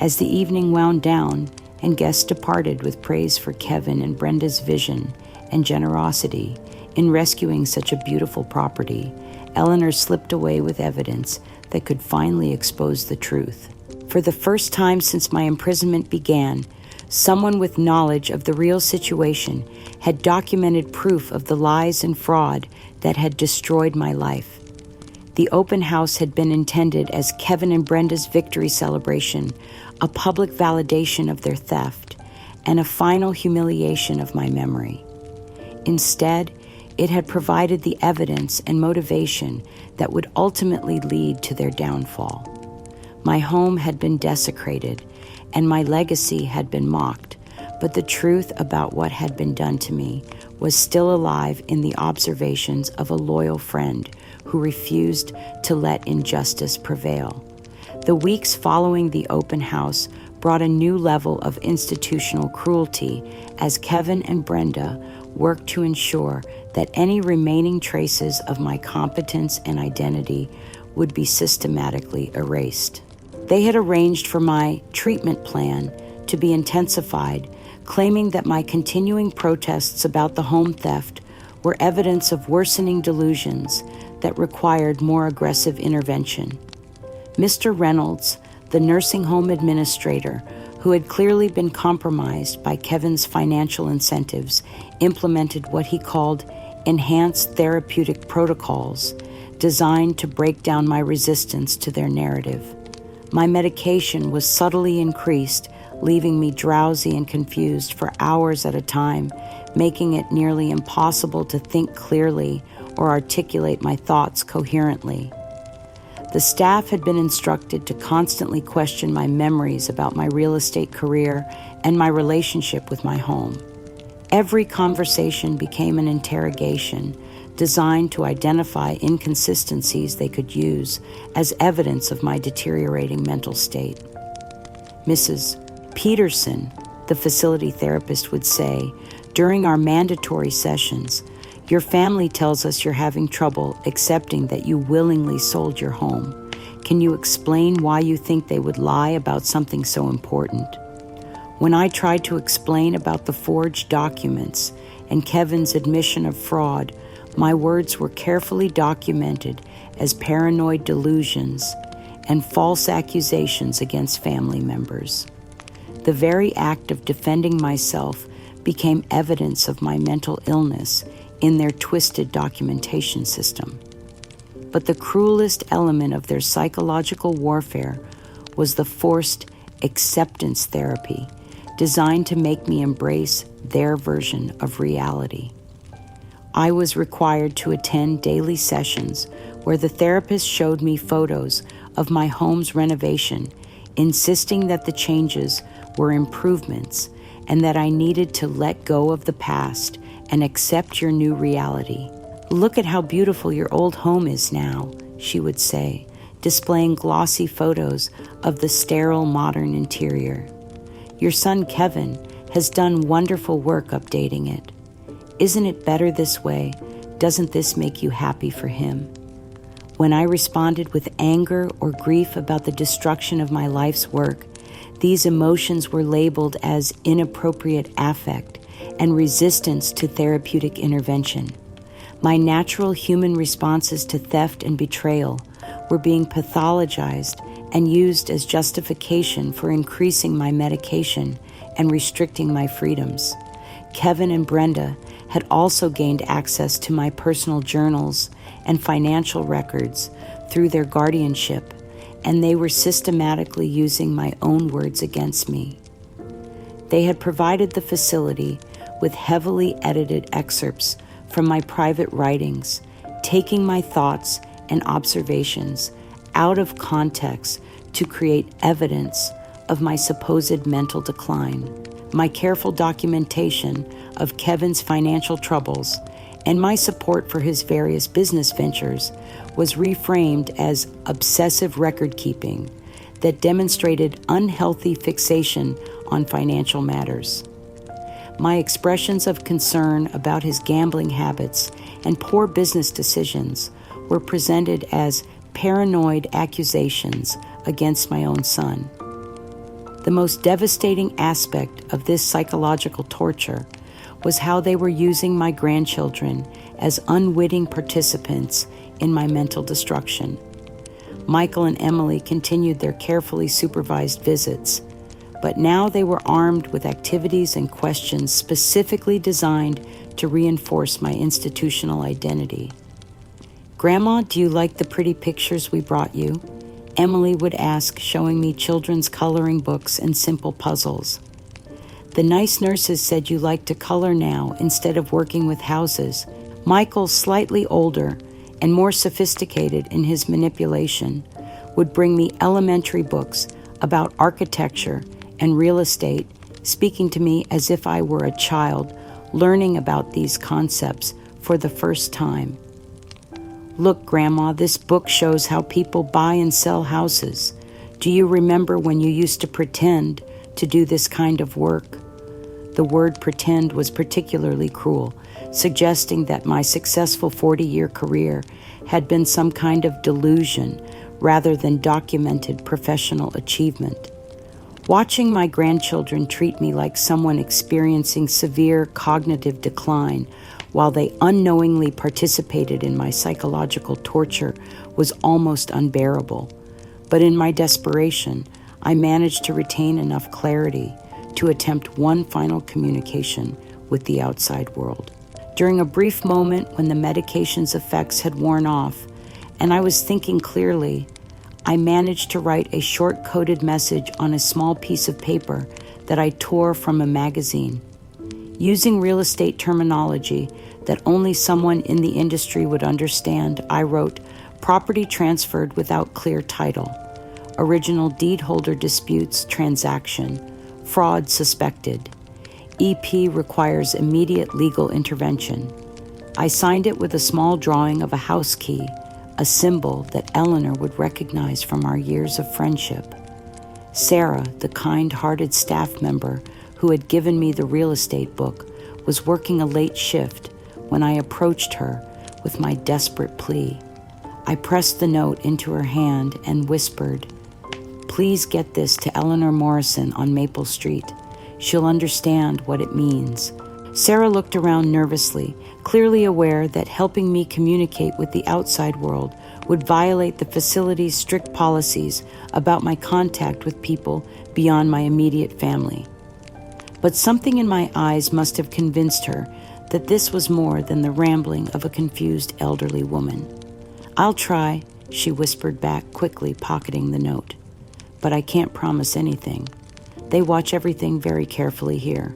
As the evening wound down and guests departed with praise for Kevin and Brenda's vision and generosity in rescuing such a beautiful property, Eleanor slipped away with evidence that could finally expose the truth. For the first time since my imprisonment began, someone with knowledge of the real situation had documented proof of the lies and fraud that had destroyed my life. The open house had been intended as Kevin and Brenda's victory celebration, a public validation of their theft, and a final humiliation of my memory. Instead, it had provided the evidence and motivation that would ultimately lead to their downfall. My home had been desecrated, and my legacy had been mocked, but the truth about what had been done to me was still alive in the observations of a loyal friend who refused to let injustice prevail. The weeks following the open house brought a new level of institutional cruelty as Kevin and Brenda worked to ensure that any remaining traces of my competence and identity would be systematically erased. They had arranged for my treatment plan to be intensified, claiming that my continuing protests about the home theft were evidence of worsening delusions that required more aggressive intervention. Mr. Reynolds, the nursing home administrator, who had clearly been compromised by Kevin's financial incentives, implemented what he called enhanced therapeutic protocols designed to break down my resistance to their narrative. My medication was subtly increased, leaving me drowsy and confused for hours at a time, making it nearly impossible to think clearly or articulate my thoughts coherently. The staff had been instructed to constantly question my memories about my real estate career and my relationship with my home. Every conversation became an interrogation designed to identify inconsistencies they could use as evidence of my deteriorating mental state. Mrs. Peterson, the facility therapist, would say, during our mandatory sessions, "Your family tells us you're having trouble accepting that you willingly sold your home. Can you explain why you think they would lie about something so important?" When I tried to explain about the forged documents and Kevin's admission of fraud, my words were carefully documented as paranoid delusions and false accusations against family members. The very act of defending myself became evidence of my mental illness in their twisted documentation system. But the cruelest element of their psychological warfare was the forced acceptance therapy designed to make me embrace their version of reality. I was required to attend daily sessions where the therapist showed me photos of my home's renovation, insisting that the changes were improvements and that I needed to let go of the past and accept your new reality. "Look at how beautiful your old home is now," she would say, displaying glossy photos of the sterile modern interior. "Your son Kevin has done wonderful work updating it. Isn't it better this way? Doesn't this make you happy for him?" When I responded with anger or grief about the destruction of my life's work, these emotions were labeled as inappropriate affect and resistance to therapeutic intervention. My natural human responses to theft and betrayal were being pathologized and used as justification for increasing my medication and restricting my freedoms. Kevin and Brenda had also gained access to my personal journals and financial records through their guardianship, and they were systematically using my own words against me. They had provided the facility with heavily edited excerpts from my private writings, taking my thoughts and observations out of context to create evidence of my supposed mental decline. My careful documentation of Kevin's financial troubles and my support for his various business ventures was reframed as obsessive record-keeping that demonstrated unhealthy fixation on financial matters. My expressions of concern about his gambling habits and poor business decisions were presented as paranoid accusations against my own son. The most devastating aspect of this psychological torture was how they were using my grandchildren as unwitting participants in my mental destruction. Michael and Emily continued their carefully supervised visits, but now they were armed with activities and questions specifically designed to reinforce my institutional identity. "Grandma, do you like the pretty pictures we brought you?" Emily would ask, showing me children's coloring books and simple puzzles. "The nice nurses said you like to color now instead of working with houses." Michael, slightly older and more sophisticated in his manipulation, would bring me elementary books about architecture and real estate, speaking to me as if I were a child learning about these concepts for the first time. "Look, Grandma, this book shows how people buy and sell houses. Do you remember when you used to pretend to do this kind of work?" The word pretend was particularly cruel, suggesting that my successful 40-year career had been some kind of delusion rather than documented professional achievement. Watching my grandchildren treat me like someone experiencing severe cognitive decline while they unknowingly participated in my psychological torture was almost unbearable. But in my desperation, I managed to retain enough clarity to attempt one final communication with the outside world. During a brief moment when the medication's effects had worn off and I was thinking clearly, I managed to write a short-coded message on a small piece of paper that I tore from a magazine. Using real estate terminology that only someone in the industry would understand, I wrote, "Property transferred without clear title. Original deed holder disputes transaction. Fraud suspected. EP requires immediate legal intervention." I signed it with a small drawing of a house key, a symbol that Eleanor would recognize from our years of friendship. Sarah, the kind-hearted staff member who had given me the real estate book, was working a late shift when I approached her with my desperate plea. I pressed the note into her hand and whispered, "Please get this to Eleanor Morrison on Maple Street. She'll understand what it means." Sarah looked around nervously, clearly aware that helping me communicate with the outside world would violate the facility's strict policies about my contact with people beyond my immediate family. But something in my eyes must have convinced her that this was more than the rambling of a confused elderly woman. "I'll try," she whispered back, quickly pocketing the note. "But I can't promise anything. They watch everything very carefully here."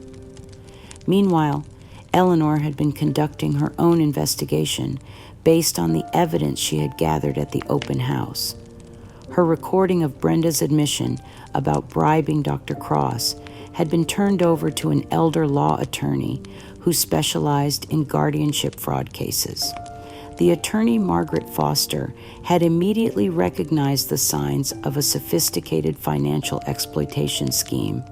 Meanwhile, Eleanor had been conducting her own investigation based on the evidence she had gathered at the open house. Her recording of Brenda's admission about bribing Dr. Cross had been turned over to an elder law attorney who specialized in guardianship fraud cases. The attorney, Margaret Foster, had immediately recognized the signs of a sophisticated financial exploitation scheme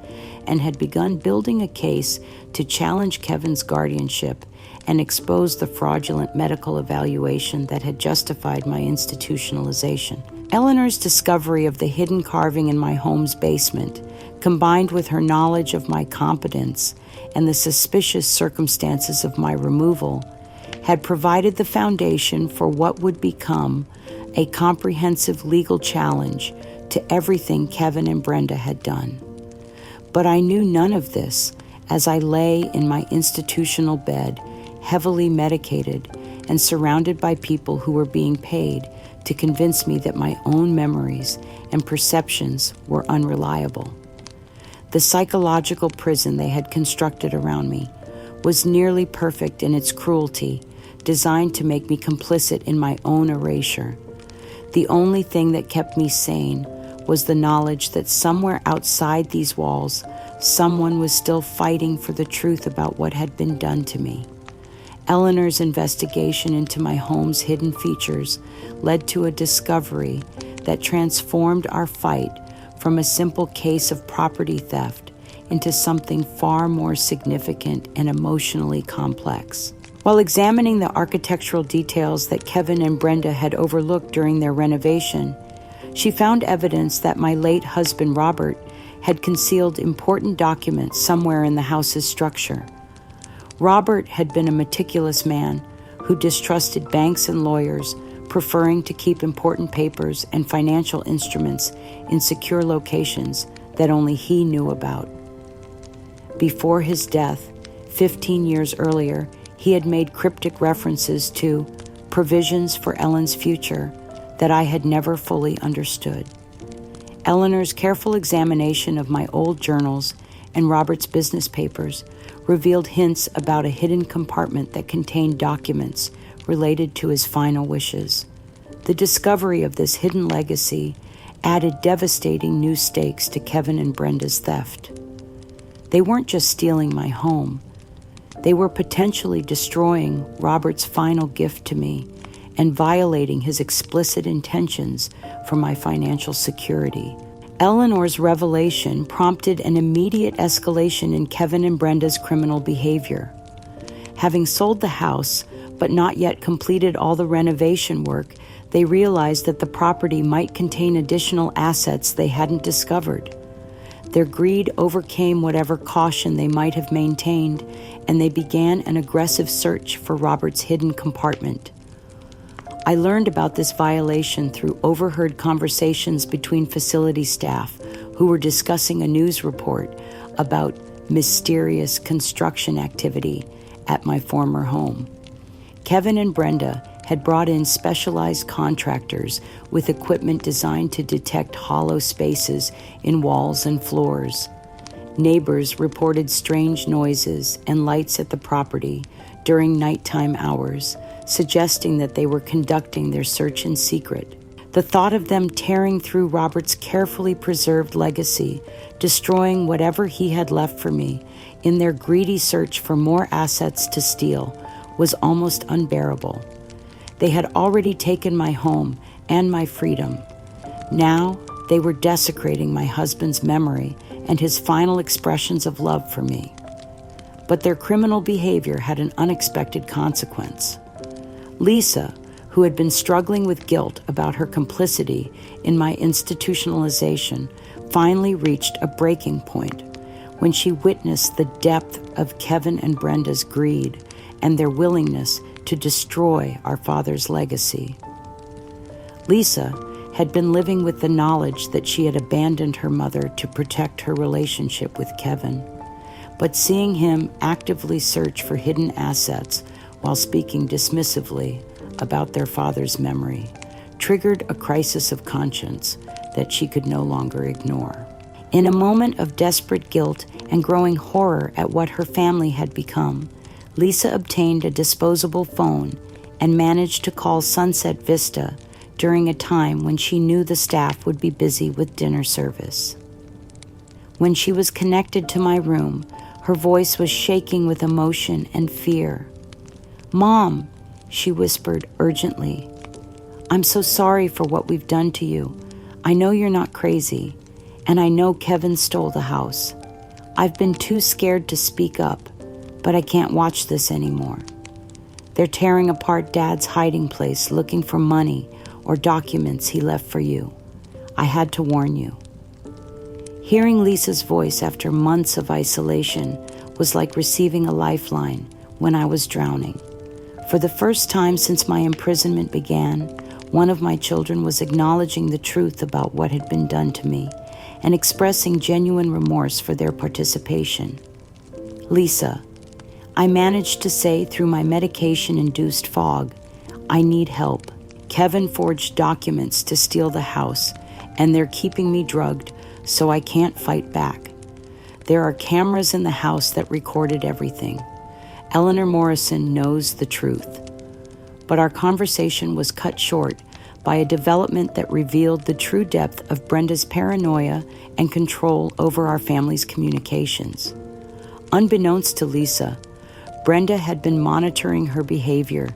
and had begun building a case to challenge Kevin's guardianship and expose the fraudulent medical evaluation that had justified my institutionalization. Eleanor's discovery of the hidden carving in my home's basement, combined with her knowledge of my competence and the suspicious circumstances of my removal, had provided the foundation for what would become a comprehensive legal challenge to everything Kevin and Brenda had done. But I knew none of this as I lay in my institutional bed, heavily medicated and surrounded by people who were being paid to convince me that my own memories and perceptions were unreliable. The psychological prison they had constructed around me was nearly perfect in its cruelty, designed to make me complicit in my own erasure. The only thing that kept me sane was the knowledge that somewhere outside these walls, someone was still fighting for the truth about what had been done to me. Eleanor's investigation into my home's hidden features led to a discovery that transformed our fight from a simple case of property theft into something far more significant and emotionally complex. While examining the architectural details that Kevin and Brenda had overlooked during their renovation, she found evidence that my late husband Robert had concealed important documents somewhere in the house's structure. Robert had been a meticulous man who distrusted banks and lawyers, preferring to keep important papers and financial instruments in secure locations that only he knew about. Before his death, 15 years earlier, he had made cryptic references to provisions for Ellen's future that I had never fully understood. Eleanor's careful examination of my old journals and Robert's business papers revealed hints about a hidden compartment that contained documents related to his final wishes. The discovery of this hidden legacy added devastating new stakes to Kevin and Brenda's theft. They weren't just stealing my home. They were potentially destroying Robert's final gift to me and violating his explicit intentions for my financial security. Eleanor's revelation prompted an immediate escalation in Kevin and Brenda's criminal behavior. Having sold the house, but not yet completed all the renovation work, they realized that the property might contain additional assets they hadn't discovered. Their greed overcame whatever caution they might have maintained, and they began an aggressive search for Robert's hidden compartment. I learned about this violation through overheard conversations between facility staff who were discussing a news report about mysterious construction activity at my former home. Kevin and Brenda had brought in specialized contractors with equipment designed to detect hollow spaces in walls and floors. Neighbors reported strange noises and lights at the property during nighttime hours, suggesting that they were conducting their search in secret. The thought of them tearing through Robert's carefully preserved legacy, destroying whatever he had left for me in their greedy search for more assets to steal, was almost unbearable. They had already taken my home and my freedom. Now they were desecrating my husband's memory and his final expressions of love for me. But their criminal behavior had an unexpected consequence. Lisa, who had been struggling with guilt about her complicity in my institutionalization, finally reached a breaking point when she witnessed the depth of Kevin and Brenda's greed and their willingness to destroy our father's legacy. Lisa had been living with the knowledge that she had abandoned her mother to protect her relationship with Kevin, but seeing him actively search for hidden assets while speaking dismissively about their father's memory triggered a crisis of conscience that she could no longer ignore. In a moment of desperate guilt and growing horror at what her family had become, Lisa obtained a disposable phone and managed to call Sunset Vista during a time when she knew the staff would be busy with dinner service. When she was connected to my room, her voice was shaking with emotion and fear. "Mom," she whispered urgently, "I'm so sorry for what we've done to you. I know you're not crazy, and I know Kevin stole the house. I've been too scared to speak up, but I can't watch this anymore. They're tearing apart Dad's hiding place looking for money or documents he left for you. I had to warn you." Hearing Lisa's voice after months of isolation was like receiving a lifeline when I was drowning. For the first time since my imprisonment began, One of my children was acknowledging the truth about what had been done to me and expressing genuine remorse for their participation. Lisa, I managed to say through my medication-induced fog, I need help. Kevin forged documents to steal the house, and they're keeping me drugged, so I can't fight back. There are cameras in the house that recorded everything. Eleanor Morrison knows the truth. But our conversation was cut short by a development that revealed the true depth of Brenda's paranoia and control over our family's communications. Unbeknownst to Lisa, Brenda had been monitoring her behavior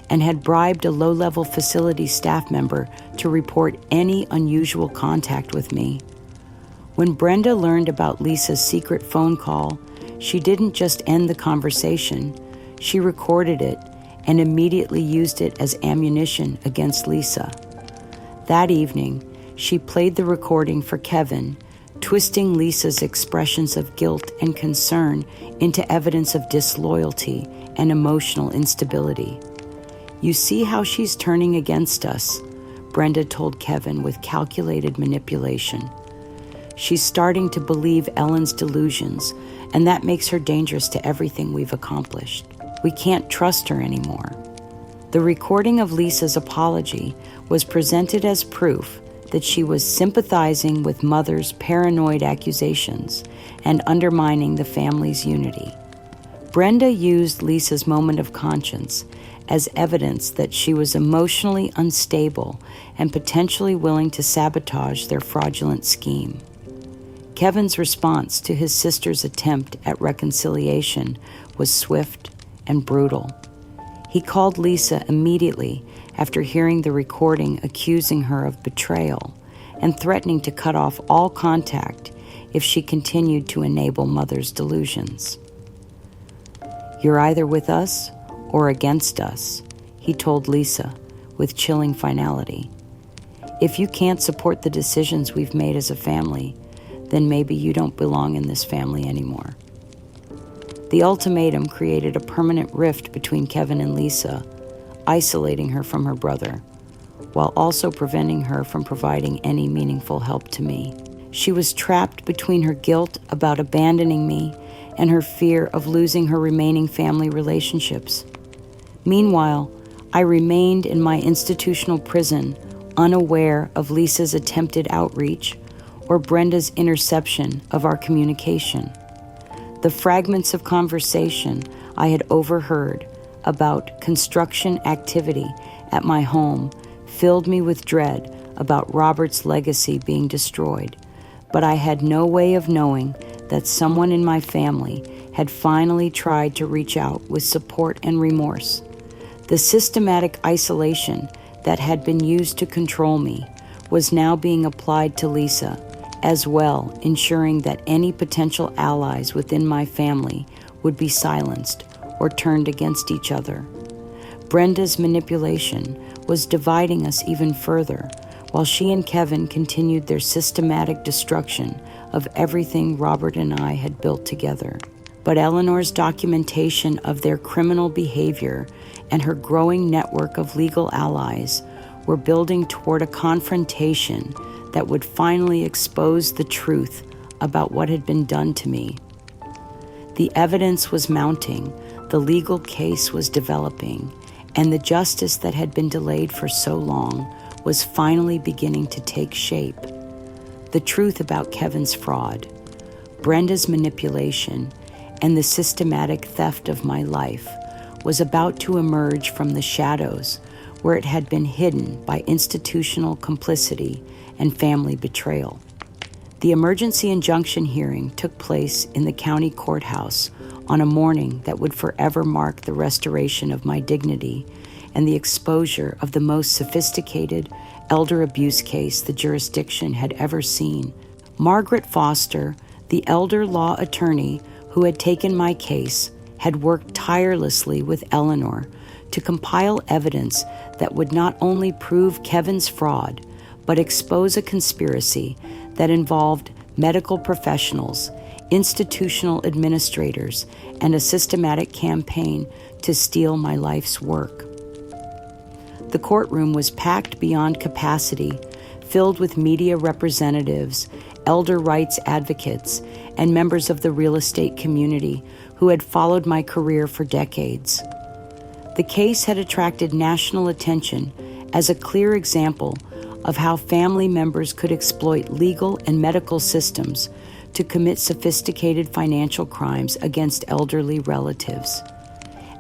and had bribed a low-level facility staff member to report any unusual contact with me. When Brenda learned about Lisa's secret phone call, she didn't just end the conversation, she recorded it and immediately used it as ammunition against Lisa. That evening, she played the recording for Kevin, twisting Lisa's expressions of guilt and concern into evidence of disloyalty and emotional instability. You see how she's turning against us, Brenda told Kevin with calculated manipulation. She's starting to believe Ellen's delusions, and that makes her dangerous to everything we've accomplished. We can't trust her anymore. The recording of Lisa's apology was presented as proof that she was sympathizing with Mother's paranoid accusations and undermining the family's unity. Brenda used Lisa's moment of conscience as evidence that she was emotionally unstable and potentially willing to sabotage their fraudulent scheme. Kevin's response to his sister's attempt at reconciliation was swift and brutal. He called Lisa immediately after hearing the recording accusing her of betrayal and threatening to cut off all contact if she continued to enable Mother's delusions. You're either with us or against us, he told Lisa with chilling finality. If you can't support the decisions we've made as a family, then maybe you don't belong in this family anymore. The ultimatum created a permanent rift between Kevin and Lisa, isolating her from her brother, while also preventing her from providing any meaningful help to me. She was trapped between her guilt about abandoning me and her fear of losing her remaining family relationships. Meanwhile, I remained in my institutional prison, unaware of Lisa's attempted outreach or Brenda's interception of our communication. The fragments of conversation I had overheard about construction activity at my home filled me with dread about Robert's legacy being destroyed, but I had no way of knowing that someone in my family had finally tried to reach out with support and remorse. The systematic isolation that had been used to control me was now being applied to Lisa as well, ensuring that any potential allies within my family would be silenced or turned against each other. Brenda's manipulation was dividing us even further, while she and Kevin continued their systematic destruction of everything Robert and I had built together. But Eleanor's documentation of their criminal behavior and her growing network of legal allies were building toward a confrontation that would finally expose the truth about what had been done to me. The evidence was mounting, the legal case was developing, and the justice that had been delayed for so long was finally beginning to take shape. The truth about Kevin's fraud, Brenda's manipulation, and the systematic theft of my life was about to emerge from the shadows where it had been hidden by institutional complicity and family betrayal. The emergency injunction hearing took place in the county courthouse on a morning that would forever mark the restoration of my dignity and the exposure of the most sophisticated elder abuse case the jurisdiction had ever seen. Margaret Foster, the elder law attorney who had taken my case, had worked tirelessly with Eleanor to compile evidence that would not only prove Kevin's fraud, but expose a conspiracy that involved medical professionals, institutional administrators, and a systematic campaign to steal my life's work. The courtroom was packed beyond capacity, filled with media representatives, elder rights advocates, and members of the real estate community who had followed my career for decades. The case had attracted national attention as a clear example of how family members could exploit legal and medical systems to commit sophisticated financial crimes against elderly relatives.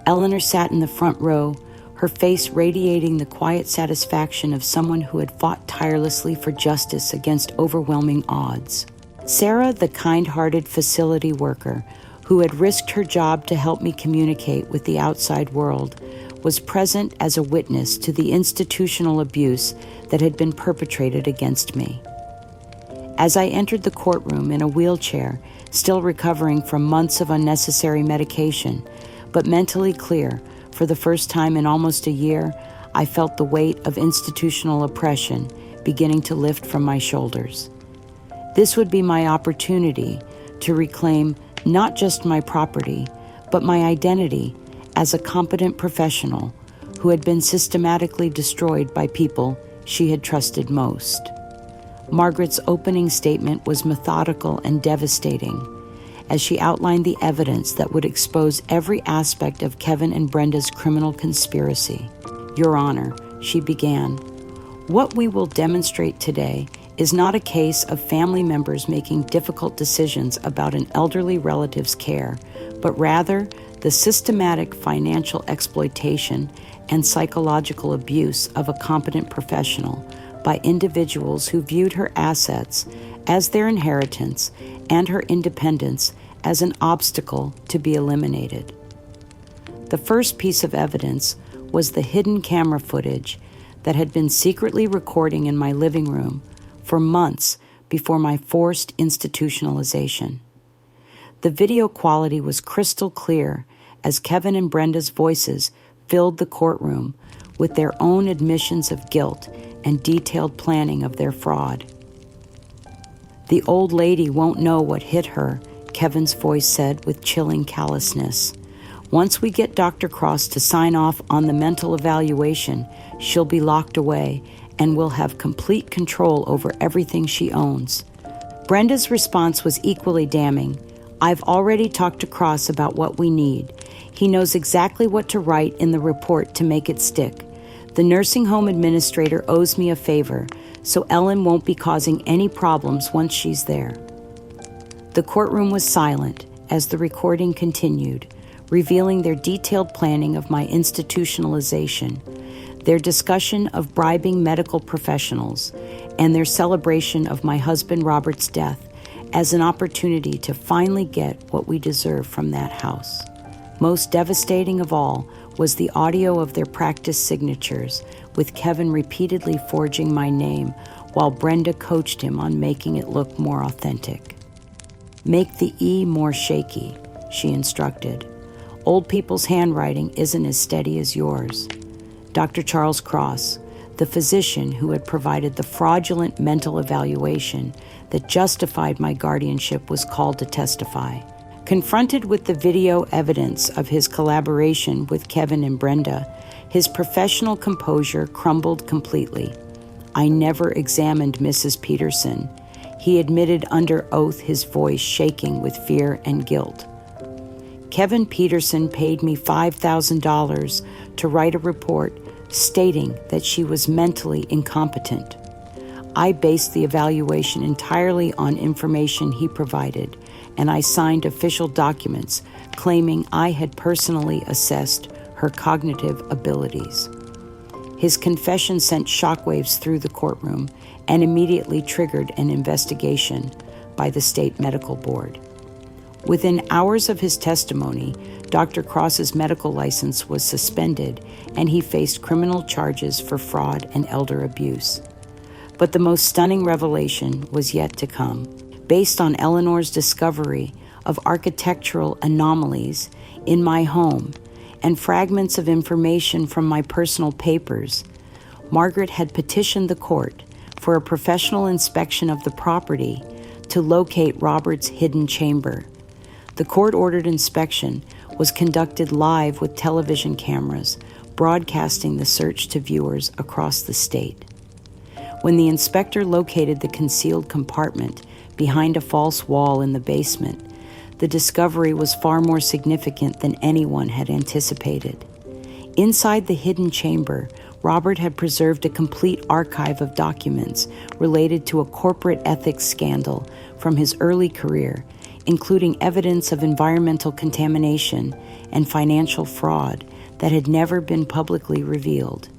Eleanor sat in the front row, her face radiating the quiet satisfaction of someone who had fought tirelessly for justice against overwhelming odds. Sarah, the kind-hearted facility worker who had risked her job to help me communicate with the outside world, was present as a witness to the institutional abuse that had been perpetrated against me. As I entered the courtroom in a wheelchair, still recovering from months of unnecessary medication, but mentally clear, for the first time in almost a year, I felt the weight of institutional oppression beginning to lift from my shoulders. This would be my opportunity to reclaim not just my property, but my identity as a competent professional who had been systematically destroyed by people she had trusted most. Margaret's opening statement was methodical and devastating as she outlined the evidence that would expose every aspect of Kevin and Brenda's criminal conspiracy. Your Honor, she began, what we will demonstrate today is not a case of family members making difficult decisions about an elderly relative's care, but rather the systematic financial exploitation and psychological abuse of a competent professional by individuals who viewed her assets as their inheritance and her independence as an obstacle to be eliminated. The first piece of evidence was the hidden camera footage that had been secretly recording in my living room for months before my forced institutionalization. The video quality was crystal clear as Kevin and Brenda's voices filled the courtroom with their own admissions of guilt and detailed planning of their fraud. The old lady won't know what hit her, Kevin's voice said with chilling callousness. Once we get Dr. Cross to sign off on the mental evaluation, she'll be locked away and will have complete control over everything she owns. Brenda's response was equally damning. I've already talked to Cross about what we need. He knows exactly what to write in the report to make it stick. The nursing home administrator owes me a favor, so Ellen won't be causing any problems once she's there. The courtroom was silent as the recording continued, revealing their detailed planning of my institutionalization, their discussion of bribing medical professionals, and their celebration of my husband Robert's death as an opportunity to finally get what we deserve from that house. Most devastating of all was the audio of their practice signatures, with Kevin repeatedly forging my name while Brenda coached him on making it look more authentic. Make the E more shaky, she instructed. Old people's handwriting isn't as steady as yours. Dr. Charles Cross, the physician who had provided the fraudulent mental evaluation that justified my guardianship, was called to testify. Confronted with the video evidence of his collaboration with Kevin and Brenda, his professional composure crumbled completely. I never examined Mrs. Peterson, he admitted under oath, his voice shaking with fear and guilt. Kevin Peterson paid me $5,000 to write a report stating that she was mentally incompetent. I based the evaluation entirely on information he provided, and I signed official documents claiming I had personally assessed her cognitive abilities. His confession sent shockwaves through the courtroom and immediately triggered an investigation by the state medical board. Within hours of his testimony, Dr. Cross's medical license was suspended and he faced criminal charges for fraud and elder abuse. But the most stunning revelation was yet to come. Based on Eleanor's discovery of architectural anomalies in my home and fragments of information from my personal papers, Margaret had petitioned the court for a professional inspection of the property to locate Robert's hidden chamber. The court-ordered inspection was conducted live with television cameras, broadcasting the search to viewers across the state. When the inspector located the concealed compartment behind a false wall in the basement, the discovery was far more significant than anyone had anticipated. Inside the hidden chamber, Robert had preserved a complete archive of documents related to a corporate ethics scandal from his early career, including evidence of environmental contamination and financial fraud that had never been publicly revealed.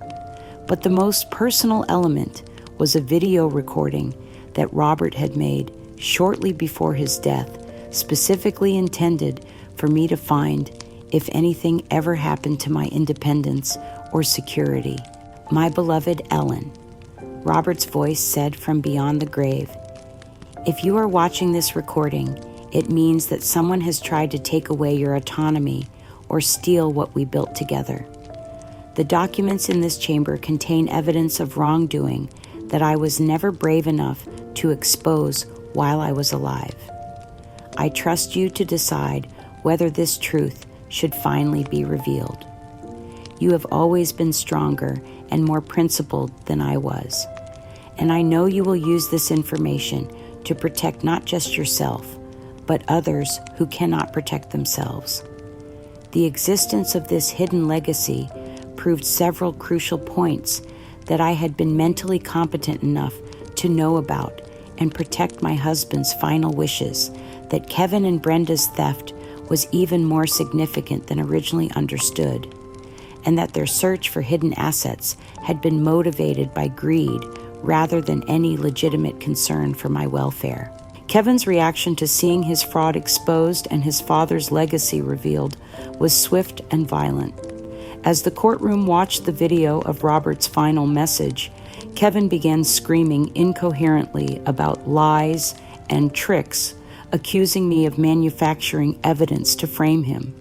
But the most personal element was a video recording that Robert had made shortly before his death, specifically intended for me to find if anything ever happened to my independence or security. "My beloved Ellen," Robert's voice said from beyond the grave, "if you are watching this recording, it means that someone has tried to take away your autonomy or steal what we built together. The documents in this chamber contain evidence of wrongdoing that I was never brave enough to expose while I was alive. I trust you to decide whether this truth should finally be revealed. You have always been stronger and more principled than I was, and I know you will use this information to protect not just yourself, but others who cannot protect themselves. The existence of this hidden legacy proved several crucial points that I had been mentally competent enough to know about and protect my husband's final wishes, that Kevin and Brenda's theft was even more significant than originally understood, and that their search for hidden assets had been motivated by greed rather than any legitimate concern for my welfare. Kevin's reaction to seeing his fraud exposed and his father's legacy revealed was swift and violent. As the courtroom watched the video of Robert's final message, Kevin began screaming incoherently about lies and tricks, accusing me of manufacturing evidence to frame him.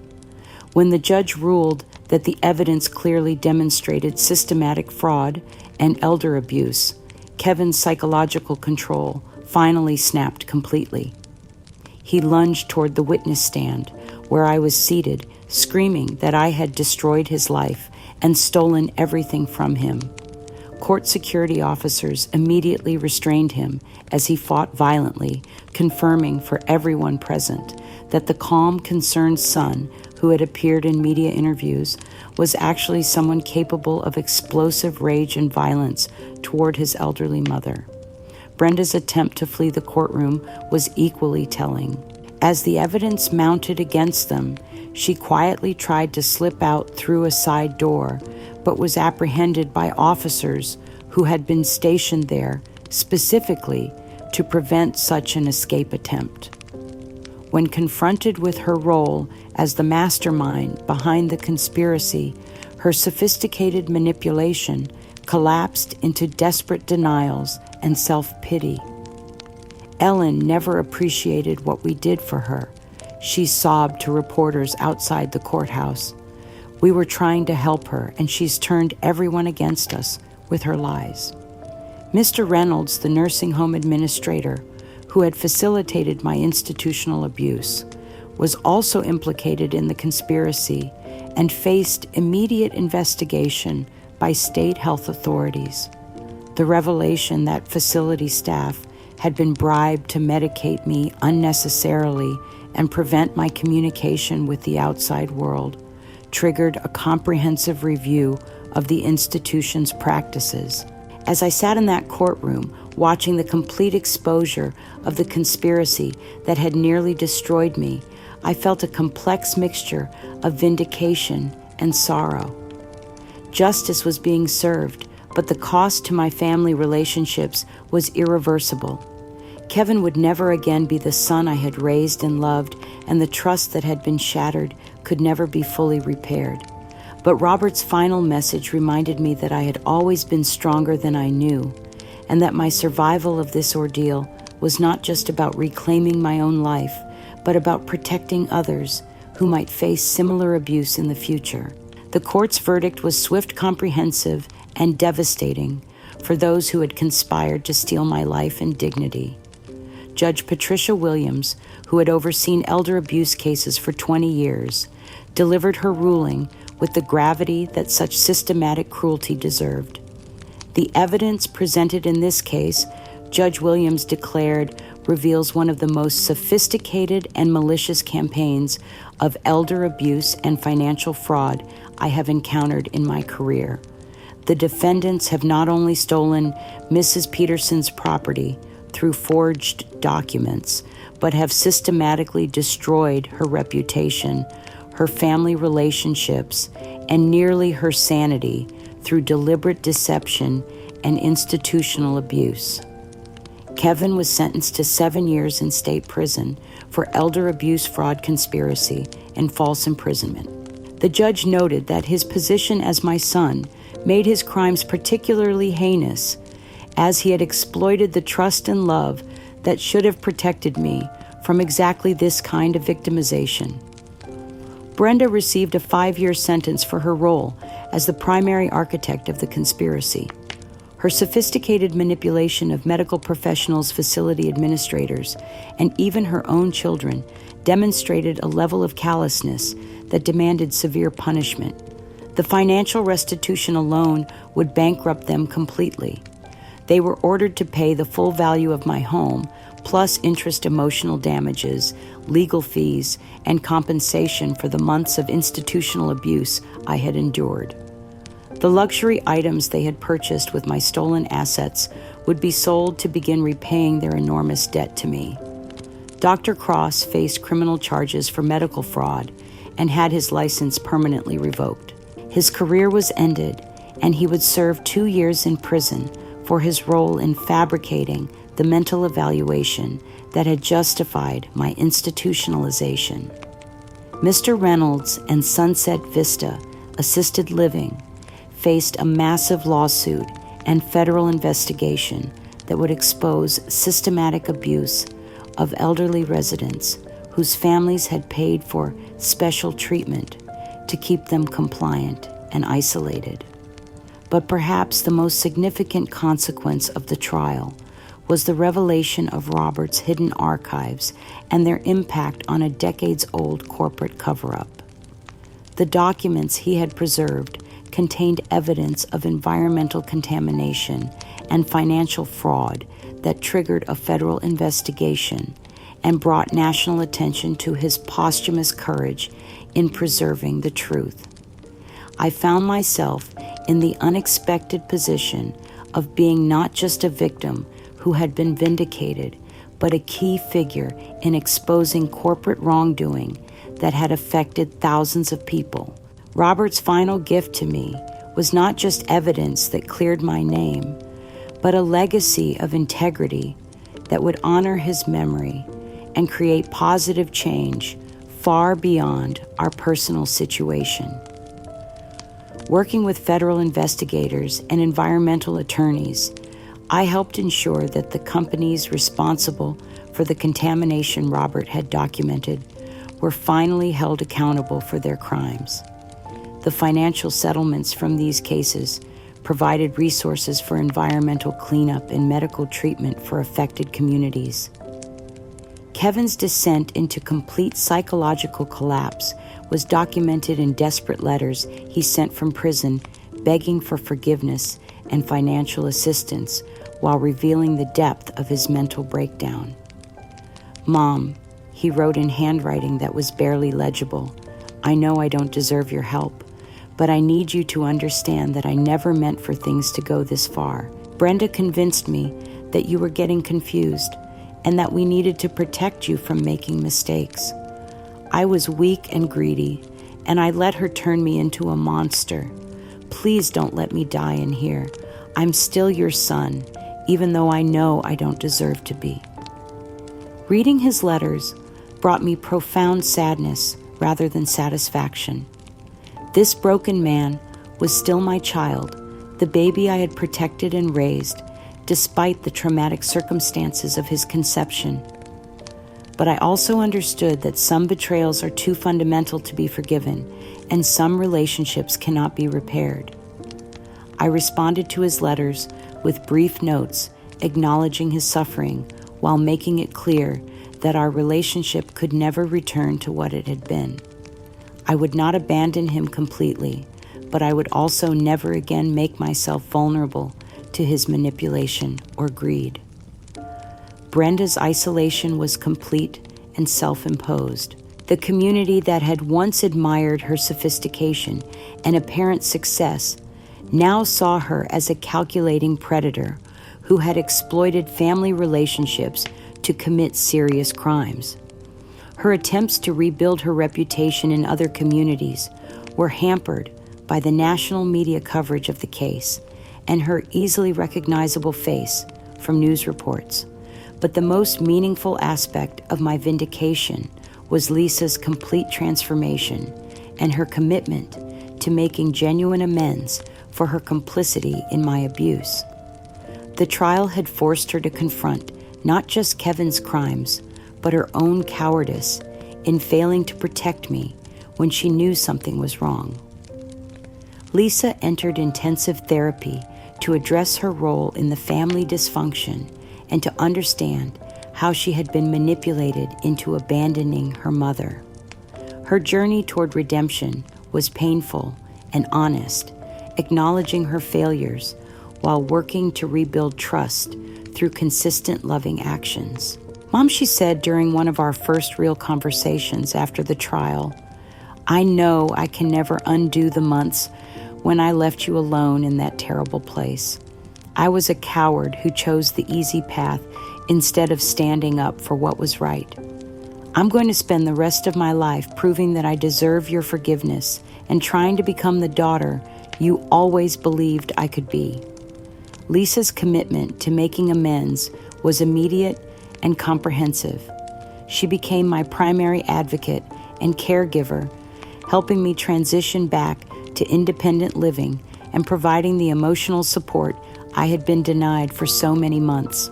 When the judge ruled that the evidence clearly demonstrated systematic fraud and elder abuse, Kevin's psychological control finally snapped completely. He lunged toward the witness stand, where I was seated, screaming that I had destroyed his life and stolen everything from him. Court security officers immediately restrained him as he fought violently, confirming for everyone present that the calm, concerned son who had appeared in media interviews was actually someone capable of explosive rage and violence toward his elderly mother. Brenda's attempt to flee the courtroom was equally telling. As the evidence mounted against them, she quietly tried to slip out through a side door, but was apprehended by officers who had been stationed there specifically to prevent such an escape attempt. When confronted with her role as the mastermind behind the conspiracy, her sophisticated manipulation collapsed into desperate denials and self-pity. Ellen never appreciated what we did for her. She sobbed to reporters outside the courthouse. We were trying to help her, and she's turned everyone against us with her lies. Mr. Reynolds, the nursing home administrator, who had facilitated my institutional abuse, was also implicated in the conspiracy and faced immediate investigation by state health authorities. The revelation that facility staff had been bribed to medicate me unnecessarily and prevent my communication with the outside world triggered a comprehensive review of the institution's practices. As I sat in that courtroom, watching the complete exposure of the conspiracy that had nearly destroyed me, I felt a complex mixture of vindication and sorrow. Justice was being served, but the cost to my family relationships was irreversible. Kevin would never again be the son I had raised and loved, and the trust that had been shattered could never be fully repaired. But Robert's final message reminded me that I had always been stronger than I knew, and that my survival of this ordeal was not just about reclaiming my own life, but about protecting others who might face similar abuse in the future. The court's verdict was swift, comprehensive, and devastating for those who had conspired to steal my life and dignity. Judge Patricia Williams, who had overseen elder abuse cases for 20 years, delivered her ruling with the gravity that such systematic cruelty deserved. The evidence presented in this case, Judge Williams declared, reveals one of the most sophisticated and malicious campaigns of elder abuse and financial fraud I have encountered in my career. The defendants have not only stolen Mrs. Peterson's property through forged documents, but have systematically destroyed her reputation, her family relationships, and nearly her sanity through deliberate deception and institutional abuse. Kevin was sentenced to 7 years in state prison for elder abuse, fraud, conspiracy, and false imprisonment. The judge noted that his position as my son made his crimes particularly heinous, as he had exploited the trust and love that should have protected me from exactly this kind of victimization. Brenda received a 5-year sentence for her role as the primary architect of the conspiracy. Her sophisticated manipulation of medical professionals, facility administrators, and even her own children demonstrated a level of callousness that demanded severe punishment. The financial restitution alone would bankrupt them completely. They were ordered to pay the full value of my home, plus interest, emotional damages, legal fees, and compensation for the months of institutional abuse I had endured. The luxury items they had purchased with my stolen assets would be sold to begin repaying their enormous debt to me. Dr. Cross faced criminal charges for medical fraud and had his license permanently revoked. His career was ended, and he would serve 2 years in prison for his role in fabricating the mental evaluation that had justified my institutionalization. Mr. Reynolds and Sunset Vista Assisted Living faced a massive lawsuit and federal investigation that would expose systematic abuse of elderly residents whose families had paid for special treatment to keep them compliant and isolated. But perhaps the most significant consequence of the trial was the revelation of Robert's hidden archives and their impact on a decades-old corporate cover-up. The documents he had preserved contained evidence of environmental contamination and financial fraud that triggered a federal investigation and brought national attention to his posthumous courage in preserving the truth. I found myself in the unexpected position of being not just a victim who had been vindicated, but a key figure in exposing corporate wrongdoing that had affected thousands of people. Robert's final gift to me was not just evidence that cleared my name, but a legacy of integrity that would honor his memory and create positive change far beyond our personal situation. Working with federal investigators and environmental attorneys, I helped ensure that the companies responsible for the contamination Robert had documented were finally held accountable for their crimes. The financial settlements from these cases provided resources for environmental cleanup and medical treatment for affected communities. Kevin's descent into complete psychological collapse was documented in desperate letters he sent from prison begging for forgiveness and financial assistance while revealing the depth of his mental breakdown. "Mom," he wrote in handwriting that was barely legible, "I know I don't deserve your help, but I need you to understand that I never meant for things to go this far. Brenda convinced me that you were getting confused and that we needed to protect you from making mistakes. I was weak and greedy, and I let her turn me into a monster. Please don't let me die in here. I'm still your son, even though I know I don't deserve to be." Reading his letters brought me profound sadness rather than satisfaction. This broken man was still my child, the baby I had protected and raised, despite the traumatic circumstances of his conception. But I also understood that some betrayals are too fundamental to be forgiven, and some relationships cannot be repaired. I responded to his letters with brief notes acknowledging his suffering while making it clear that our relationship could never return to what it had been. I would not abandon him completely, but I would also never again make myself vulnerable to his manipulation or greed. Brenda's isolation was complete and self-imposed. The community that had once admired her sophistication and apparent success now saw her as a calculating predator who had exploited family relationships to commit serious crimes. Her attempts to rebuild her reputation in other communities were hampered by the national media coverage of the case and her easily recognizable face from news reports. But the most meaningful aspect of my vindication was Lisa's complete transformation and her commitment to making genuine amends for her complicity in my abuse. The trial had forced her to confront not just Kevin's crimes, but her own cowardice in failing to protect me when she knew something was wrong. Lisa entered intensive therapy to address her role in the family dysfunction and to understand how she had been manipulated into abandoning her mother. Her journey toward redemption was painful and honest, acknowledging her failures while working to rebuild trust through consistent loving actions. Mom, she said during one of our first real conversations after the trial, "I know I can never undo the months when I left you alone in that terrible place. I was a coward who chose the easy path instead of standing up for what was right. I'm going to spend the rest of my life proving that I deserve your forgiveness and trying to become the daughter you always believed I could be." Lisa's commitment to making amends was immediate and comprehensive. She became my primary advocate and caregiver, helping me transition back to independent living and providing the emotional support I had been denied for so many months.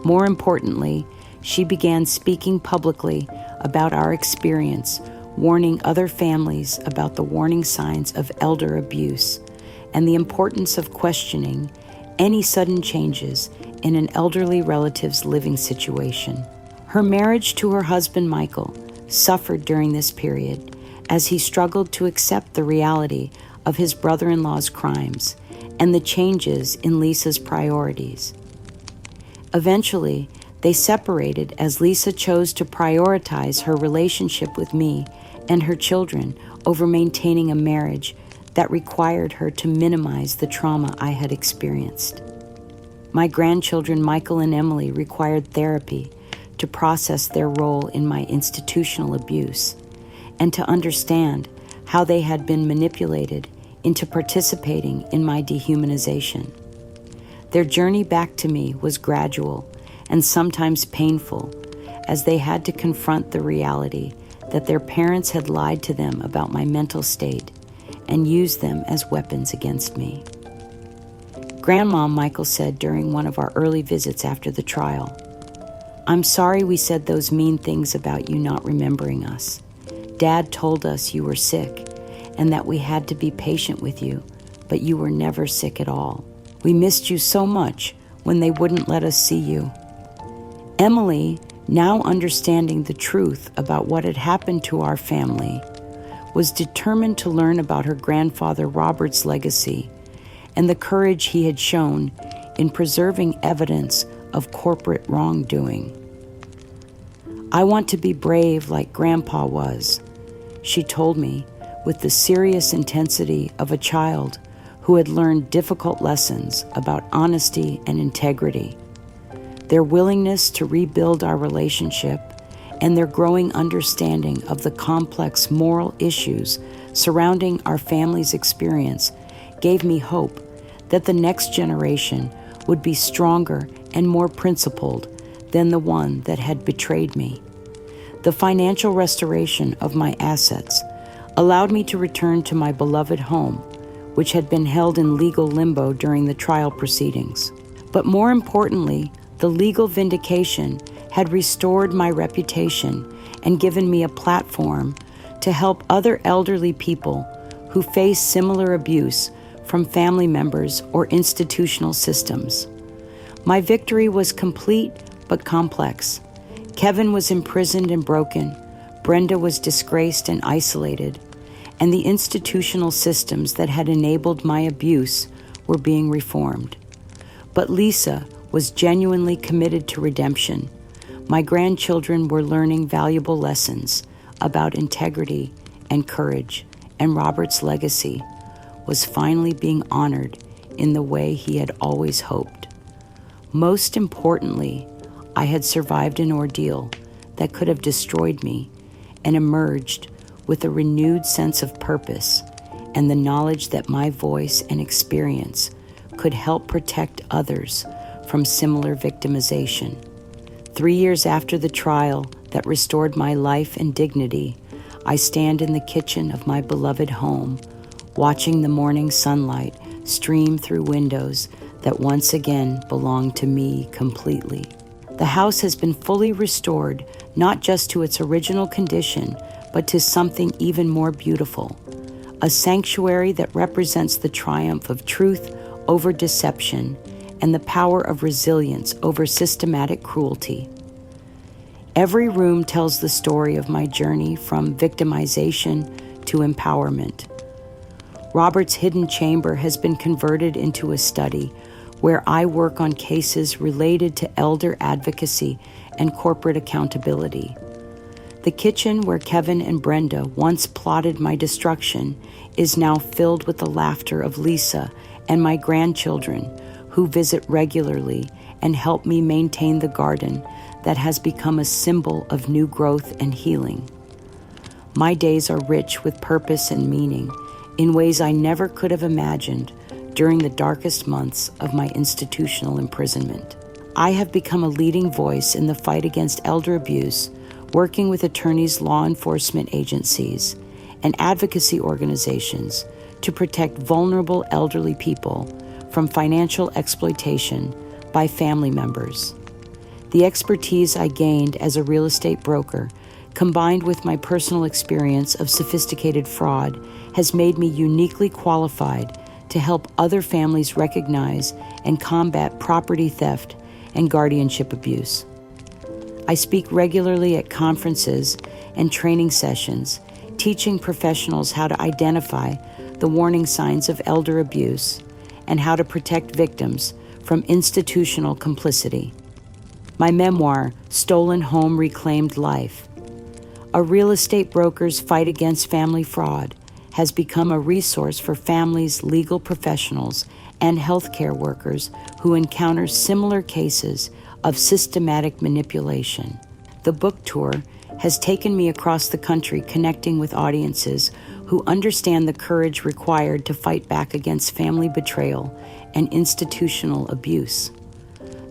More importantly, she began speaking publicly about our experience, warning other families about the warning signs of elder abuse and the importance of questioning any sudden changes in an elderly relative's living situation. Her marriage to her husband, Michael, suffered during this period as he struggled to accept the reality of his brother-in-law's crimes and the changes in Lisa's priorities. Eventually, they separated as Lisa chose to prioritize her relationship with me and her children over maintaining a marriage that required her to minimize the trauma I had experienced. My grandchildren, Michael and Emily, required therapy to process their role in my institutional abuse and to understand how they had been manipulated into participating in my dehumanization. Their journey back to me was gradual and sometimes painful, as they had to confront the reality that their parents had lied to them about my mental state and used them as weapons against me. Grandma, Michael said during one of our early visits after the trial, "I'm sorry we said those mean things about you not remembering us. Dad told us you were sick and that we had to be patient with you, but you were never sick at all. We missed you so much when they wouldn't let us see you." Emily, now understanding the truth about what had happened to our family, was determined to learn about her grandfather Robert's legacy and the courage he had shown in preserving evidence of corporate wrongdoing. "I want to be brave like Grandpa was," she told me with the serious intensity of a child who had learned difficult lessons about honesty and integrity. Their willingness to rebuild our relationship and their growing understanding of the complex moral issues surrounding our family's experience gave me hope that the next generation would be stronger and more principled than the one that had betrayed me. The financial restoration of my assets allowed me to return to my beloved home, which had been held in legal limbo during the trial proceedings. But more importantly, the legal vindication had restored my reputation and given me a platform to help other elderly people who face similar abuse from family members or institutional systems. My victory was complete but complex. Kevin was imprisoned and broken. Brenda was disgraced and isolated, and the institutional systems that had enabled my abuse were being reformed. But Lisa was genuinely committed to redemption. My grandchildren were learning valuable lessons about integrity and courage, and Robert's legacy was finally being honored in the way he had always hoped. Most importantly, I had survived an ordeal that could have destroyed me and emerged with a renewed sense of purpose and the knowledge that my voice and experience could help protect others from similar victimization. 3 years after the trial that restored my life and dignity, I stand in the kitchen of my beloved home, watching the morning sunlight stream through windows that once again belonged to me completely. The house has been fully restored, not just to its original condition, but to something even more beautiful, a sanctuary that represents the triumph of truth over deception and the power of resilience over systematic cruelty. Every room tells the story of my journey from victimization to empowerment. Robert's hidden chamber has been converted into a study where I work on cases related to elder advocacy and corporate accountability. The kitchen where Kevin and Brenda once plotted my destruction is now filled with the laughter of Lisa and my grandchildren, who visit regularly and help me maintain the garden that has become a symbol of new growth and healing. My days are rich with purpose and meaning in ways I never could have imagined during the darkest months of my institutional imprisonment. I have become a leading voice in the fight against elder abuse, working with attorneys, law enforcement agencies, and advocacy organizations to protect vulnerable elderly people from financial exploitation by family members. The expertise I gained as a real estate broker, combined with my personal experience of sophisticated fraud, has made me uniquely qualified to help other families recognize and combat property theft and guardianship abuse. I speak regularly at conferences and training sessions, teaching professionals how to identify the warning signs of elder abuse and how to protect victims from institutional complicity. My memoir, Stolen Home, Reclaimed Life, a real estate broker's fight against family fraud, has become a resource for families, legal professionals, and healthcare workers who encounter similar cases of systematic manipulation. The book tour has taken me across the country, connecting with audiences who understand the courage required to fight back against family betrayal and institutional abuse.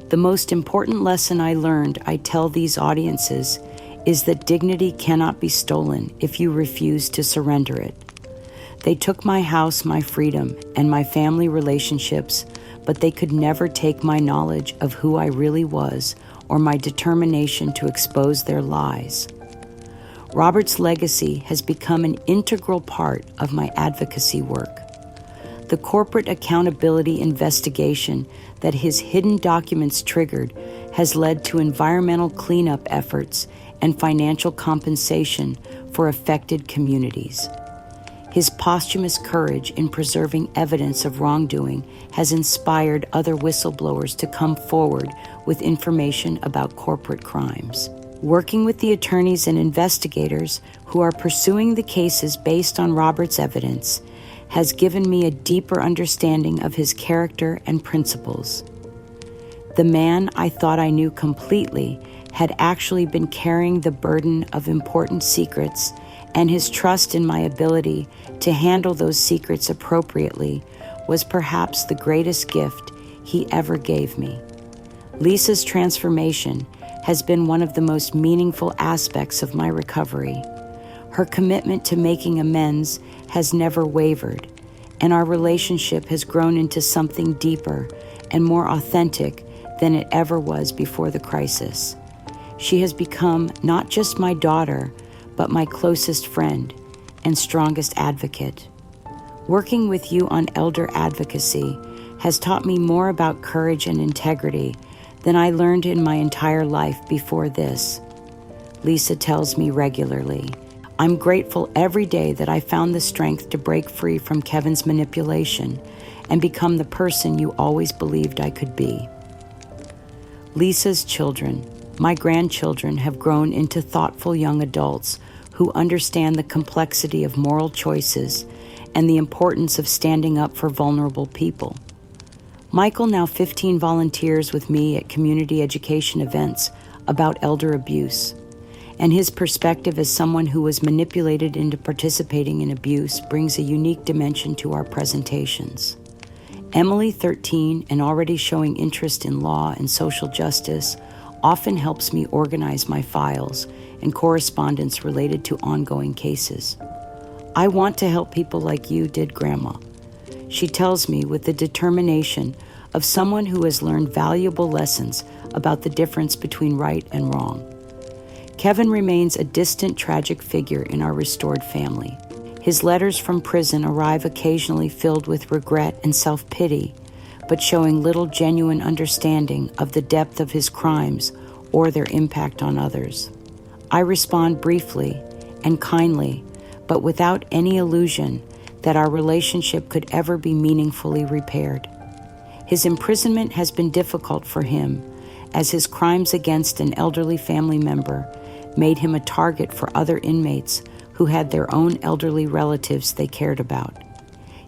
The most important lesson I learned, I tell these audiences, is that dignity cannot be stolen if you refuse to surrender it. They took my house, my freedom, and my family relationships, but they could never take my knowledge of who I really was or my determination to expose their lies. Robert's legacy has become an integral part of my advocacy work. The corporate accountability investigation that his hidden documents triggered has led to environmental cleanup efforts and financial compensation for affected communities. His posthumous courage in preserving evidence of wrongdoing has inspired other whistleblowers to come forward with information about corporate crimes. Working with the attorneys and investigators who are pursuing the cases based on Robert's evidence has given me a deeper understanding of his character and principles. The man I thought I knew completely had actually been carrying the burden of important secrets, and his trust in my ability to handle those secrets appropriately was perhaps the greatest gift he ever gave me. Lisa's transformation has been one of the most meaningful aspects of my recovery. Her commitment to making amends has never wavered, and our relationship has grown into something deeper and more authentic than it ever was before the crisis. She has become not just my daughter, but my closest friend and strongest advocate. Working with you on elder advocacy has taught me more about courage and integrity than I learned in my entire life before this. Lisa tells me regularly. I'm grateful every day that I found the strength to break free from Kevin's manipulation and become the person you always believed I could be. Lisa's children, my grandchildren, have grown into thoughtful young adults who understand the complexity of moral choices and the importance of standing up for vulnerable people. Michael now 15 volunteers with me at community education events about elder abuse, and his perspective as someone who was manipulated into participating in abuse brings a unique dimension to our presentations. Emily, 13, and already showing interest in law and social justice, often helps me organize my files and correspondence related to ongoing cases. I want to help people like you did, Grandma. She tells me with the determination of someone who has learned valuable lessons about the difference between right and wrong. Kevin remains a distant, tragic figure in our restored family. His letters from prison arrive occasionally filled with regret and self-pity, but showing little genuine understanding of the depth of his crimes or their impact on others. I respond briefly and kindly, but without any illusion that our relationship could ever be meaningfully repaired. His imprisonment has been difficult for him, as his crimes against an elderly family member made him a target for other inmates who had their own elderly relatives they cared about.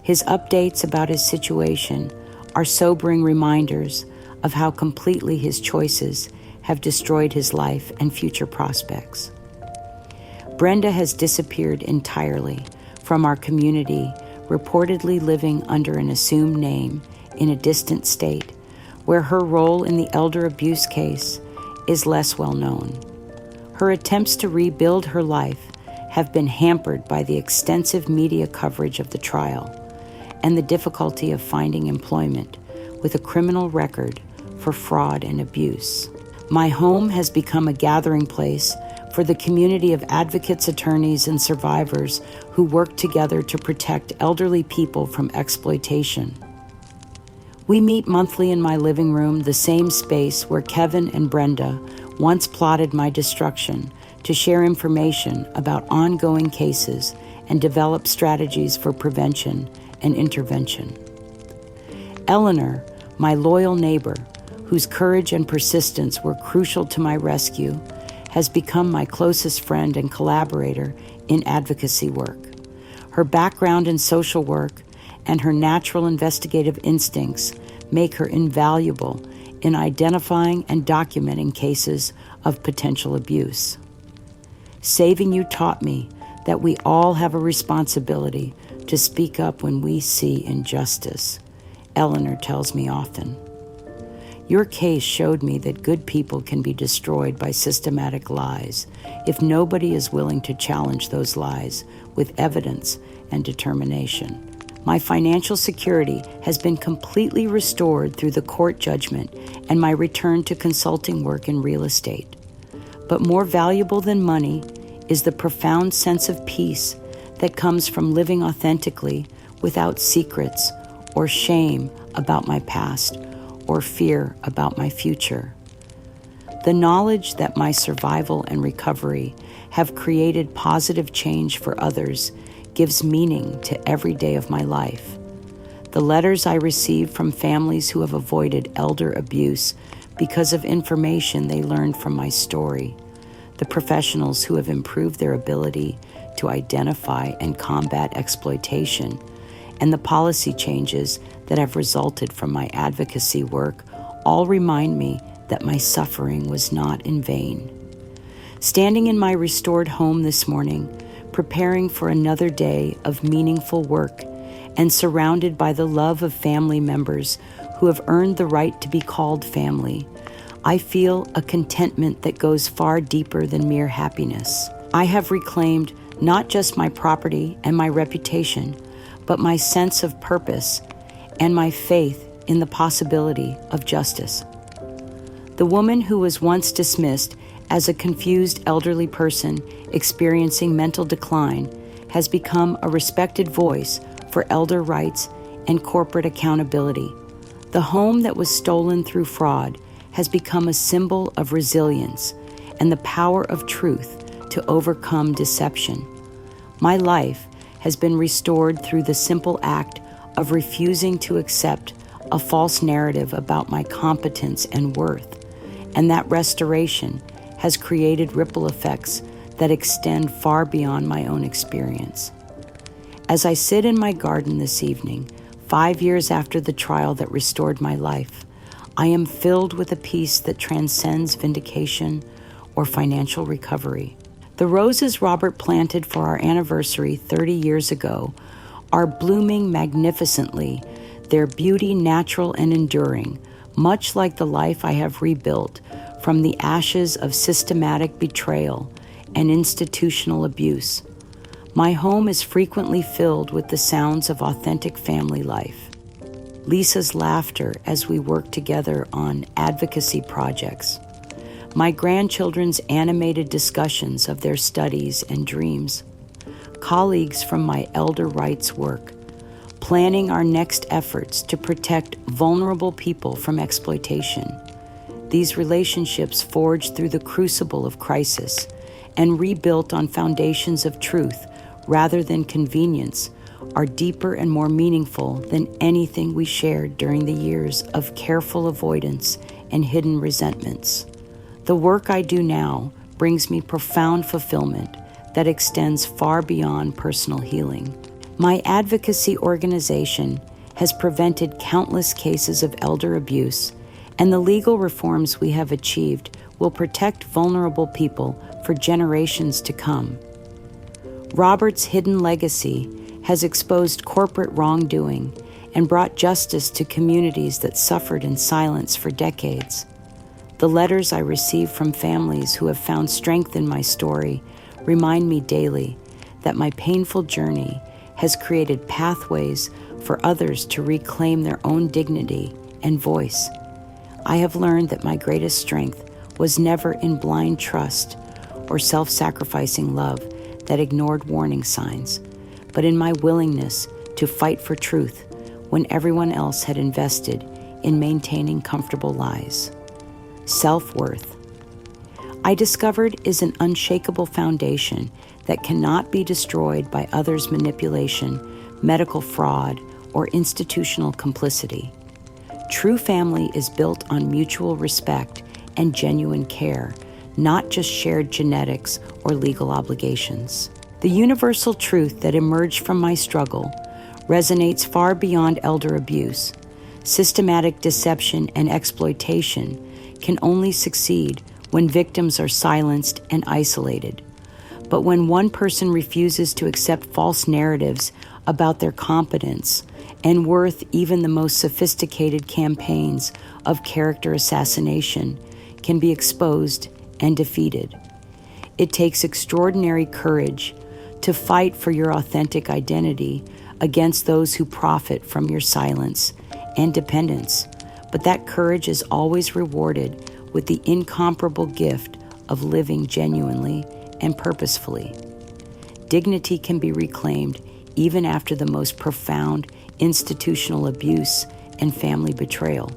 His updates about his situation are sobering reminders of how completely his choices have destroyed his life and future prospects. Brenda has disappeared entirely from our community, reportedly living under an assumed name in a distant state, where her role in the elder abuse case is less well known. Her attempts to rebuild her life have been hampered by the extensive media coverage of the trial and the difficulty of finding employment with a criminal record for fraud and abuse. My home has become a gathering place for the community of advocates, attorneys, and survivors who work together to protect elderly people from exploitation. We meet monthly in my living room, the same space where Kevin and Brenda once plotted my destruction, to share information about ongoing cases and develop strategies for prevention and intervention. Eleanor, my loyal neighbor, whose courage and persistence were crucial to my rescue, has become my closest friend and collaborator in advocacy work. Her background in social work and her natural investigative instincts make her invaluable in identifying and documenting cases of potential abuse. Saving you taught me that we all have a responsibility to speak up when we see injustice, Eleanor tells me often. Your case showed me that good people can be destroyed by systematic lies if nobody is willing to challenge those lies with evidence and determination. My financial security has been completely restored through the court judgment and my return to consulting work in real estate. But more valuable than money is the profound sense of peace that comes from living authentically without secrets or shame about my past or fear about my future. The knowledge that my survival and recovery have created positive change for others gives meaning to every day of my life. The letters I receive from families who have avoided elder abuse because of information they learned from my story, the professionals who have improved their ability to identify and combat exploitation, and the policy changes that have resulted from my advocacy work all remind me that my suffering was not in vain. Standing in my restored home this morning, preparing for another day of meaningful work, and surrounded by the love of family members who have earned the right to be called family, I feel a contentment that goes far deeper than mere happiness. I have reclaimed not just my property and my reputation, but my sense of purpose and my faith in the possibility of justice. The woman who was once dismissed as a confused elderly person experiencing mental decline has become a respected voice for elder rights and corporate accountability. The home that was stolen through fraud has become a symbol of resilience, and the power of truth to overcome deception. My life has been restored through the simple act of refusing to accept a false narrative about my competence and worth, and that restoration has created ripple effects that extend far beyond my own experience. As I sit in my garden this evening, 5 years after the trial that restored my life, I am filled with a peace that transcends vindication or financial recovery. The roses Robert planted for our anniversary 30 years ago are blooming magnificently, their beauty natural and enduring, much like the life I have rebuilt from the ashes of systematic betrayal and institutional abuse. My home is frequently filled with the sounds of authentic family life. Lisa's laughter as we work together on advocacy projects. My grandchildren's animated discussions of their studies and dreams. Colleagues from my elder rights work, planning our next efforts to protect vulnerable people from exploitation. These relationships forged through the crucible of crisis and rebuilt on foundations of truth rather than convenience are deeper and more meaningful than anything we shared during the years of careful avoidance and hidden resentments. The work I do now brings me profound fulfillment that extends far beyond personal healing. My advocacy organization has prevented countless cases of elder abuse, and the legal reforms we have achieved will protect vulnerable people for generations to come. Robert's hidden legacy has exposed corporate wrongdoing and brought justice to communities that suffered in silence for decades. The letters I receive from families who have found strength in my story remind me daily that my painful journey has created pathways for others to reclaim their own dignity and voice. I have learned that my greatest strength was never in blind trust or self-sacrificing love that ignored warning signs, but in my willingness to fight for truth when everyone else had invested in maintaining comfortable lies. Self-worth, I discovered, is an unshakable foundation that cannot be destroyed by others' manipulation, medical fraud, or institutional complicity. True family is built on mutual respect and genuine care, not just shared genetics or legal obligations. The universal truth that emerged from my struggle resonates far beyond elder abuse. Systematic deception and exploitation can only succeed when victims are silenced and isolated. But when one person refuses to accept false narratives about their competence and worth, even the most sophisticated campaigns of character assassination can be exposed and defeated. It takes extraordinary courage to fight for your authentic identity against those who profit from your silence and dependence, but that courage is always rewarded with the incomparable gift of living genuinely and purposefully. Dignity can be reclaimed even after the most profound institutional abuse and family betrayal.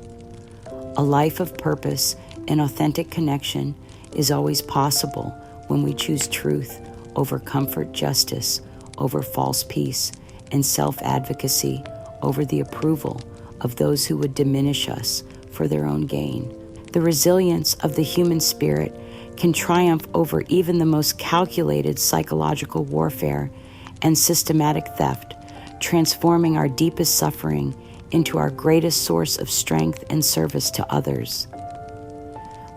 A life of purpose and authentic connection is always possible when we choose truth over comfort, justice over false peace, and self-advocacy over the approval of those who would diminish us for their own gain. The resilience of the human spirit can triumph over even the most calculated psychological warfare and systematic theft, transforming our deepest suffering into our greatest source of strength and service to others.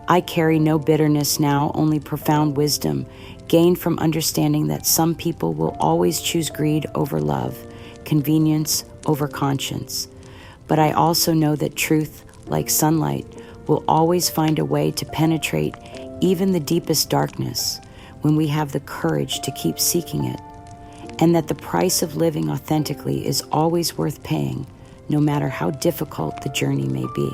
I carry no bitterness now, only profound wisdom gained from understanding that some people will always choose greed over love, convenience over conscience. But I also know that truth, like sunlight, will always find a way to penetrate even the deepest darkness when we have the courage to keep seeking it, and that the price of living authentically is always worth paying, no matter how difficult the journey may be.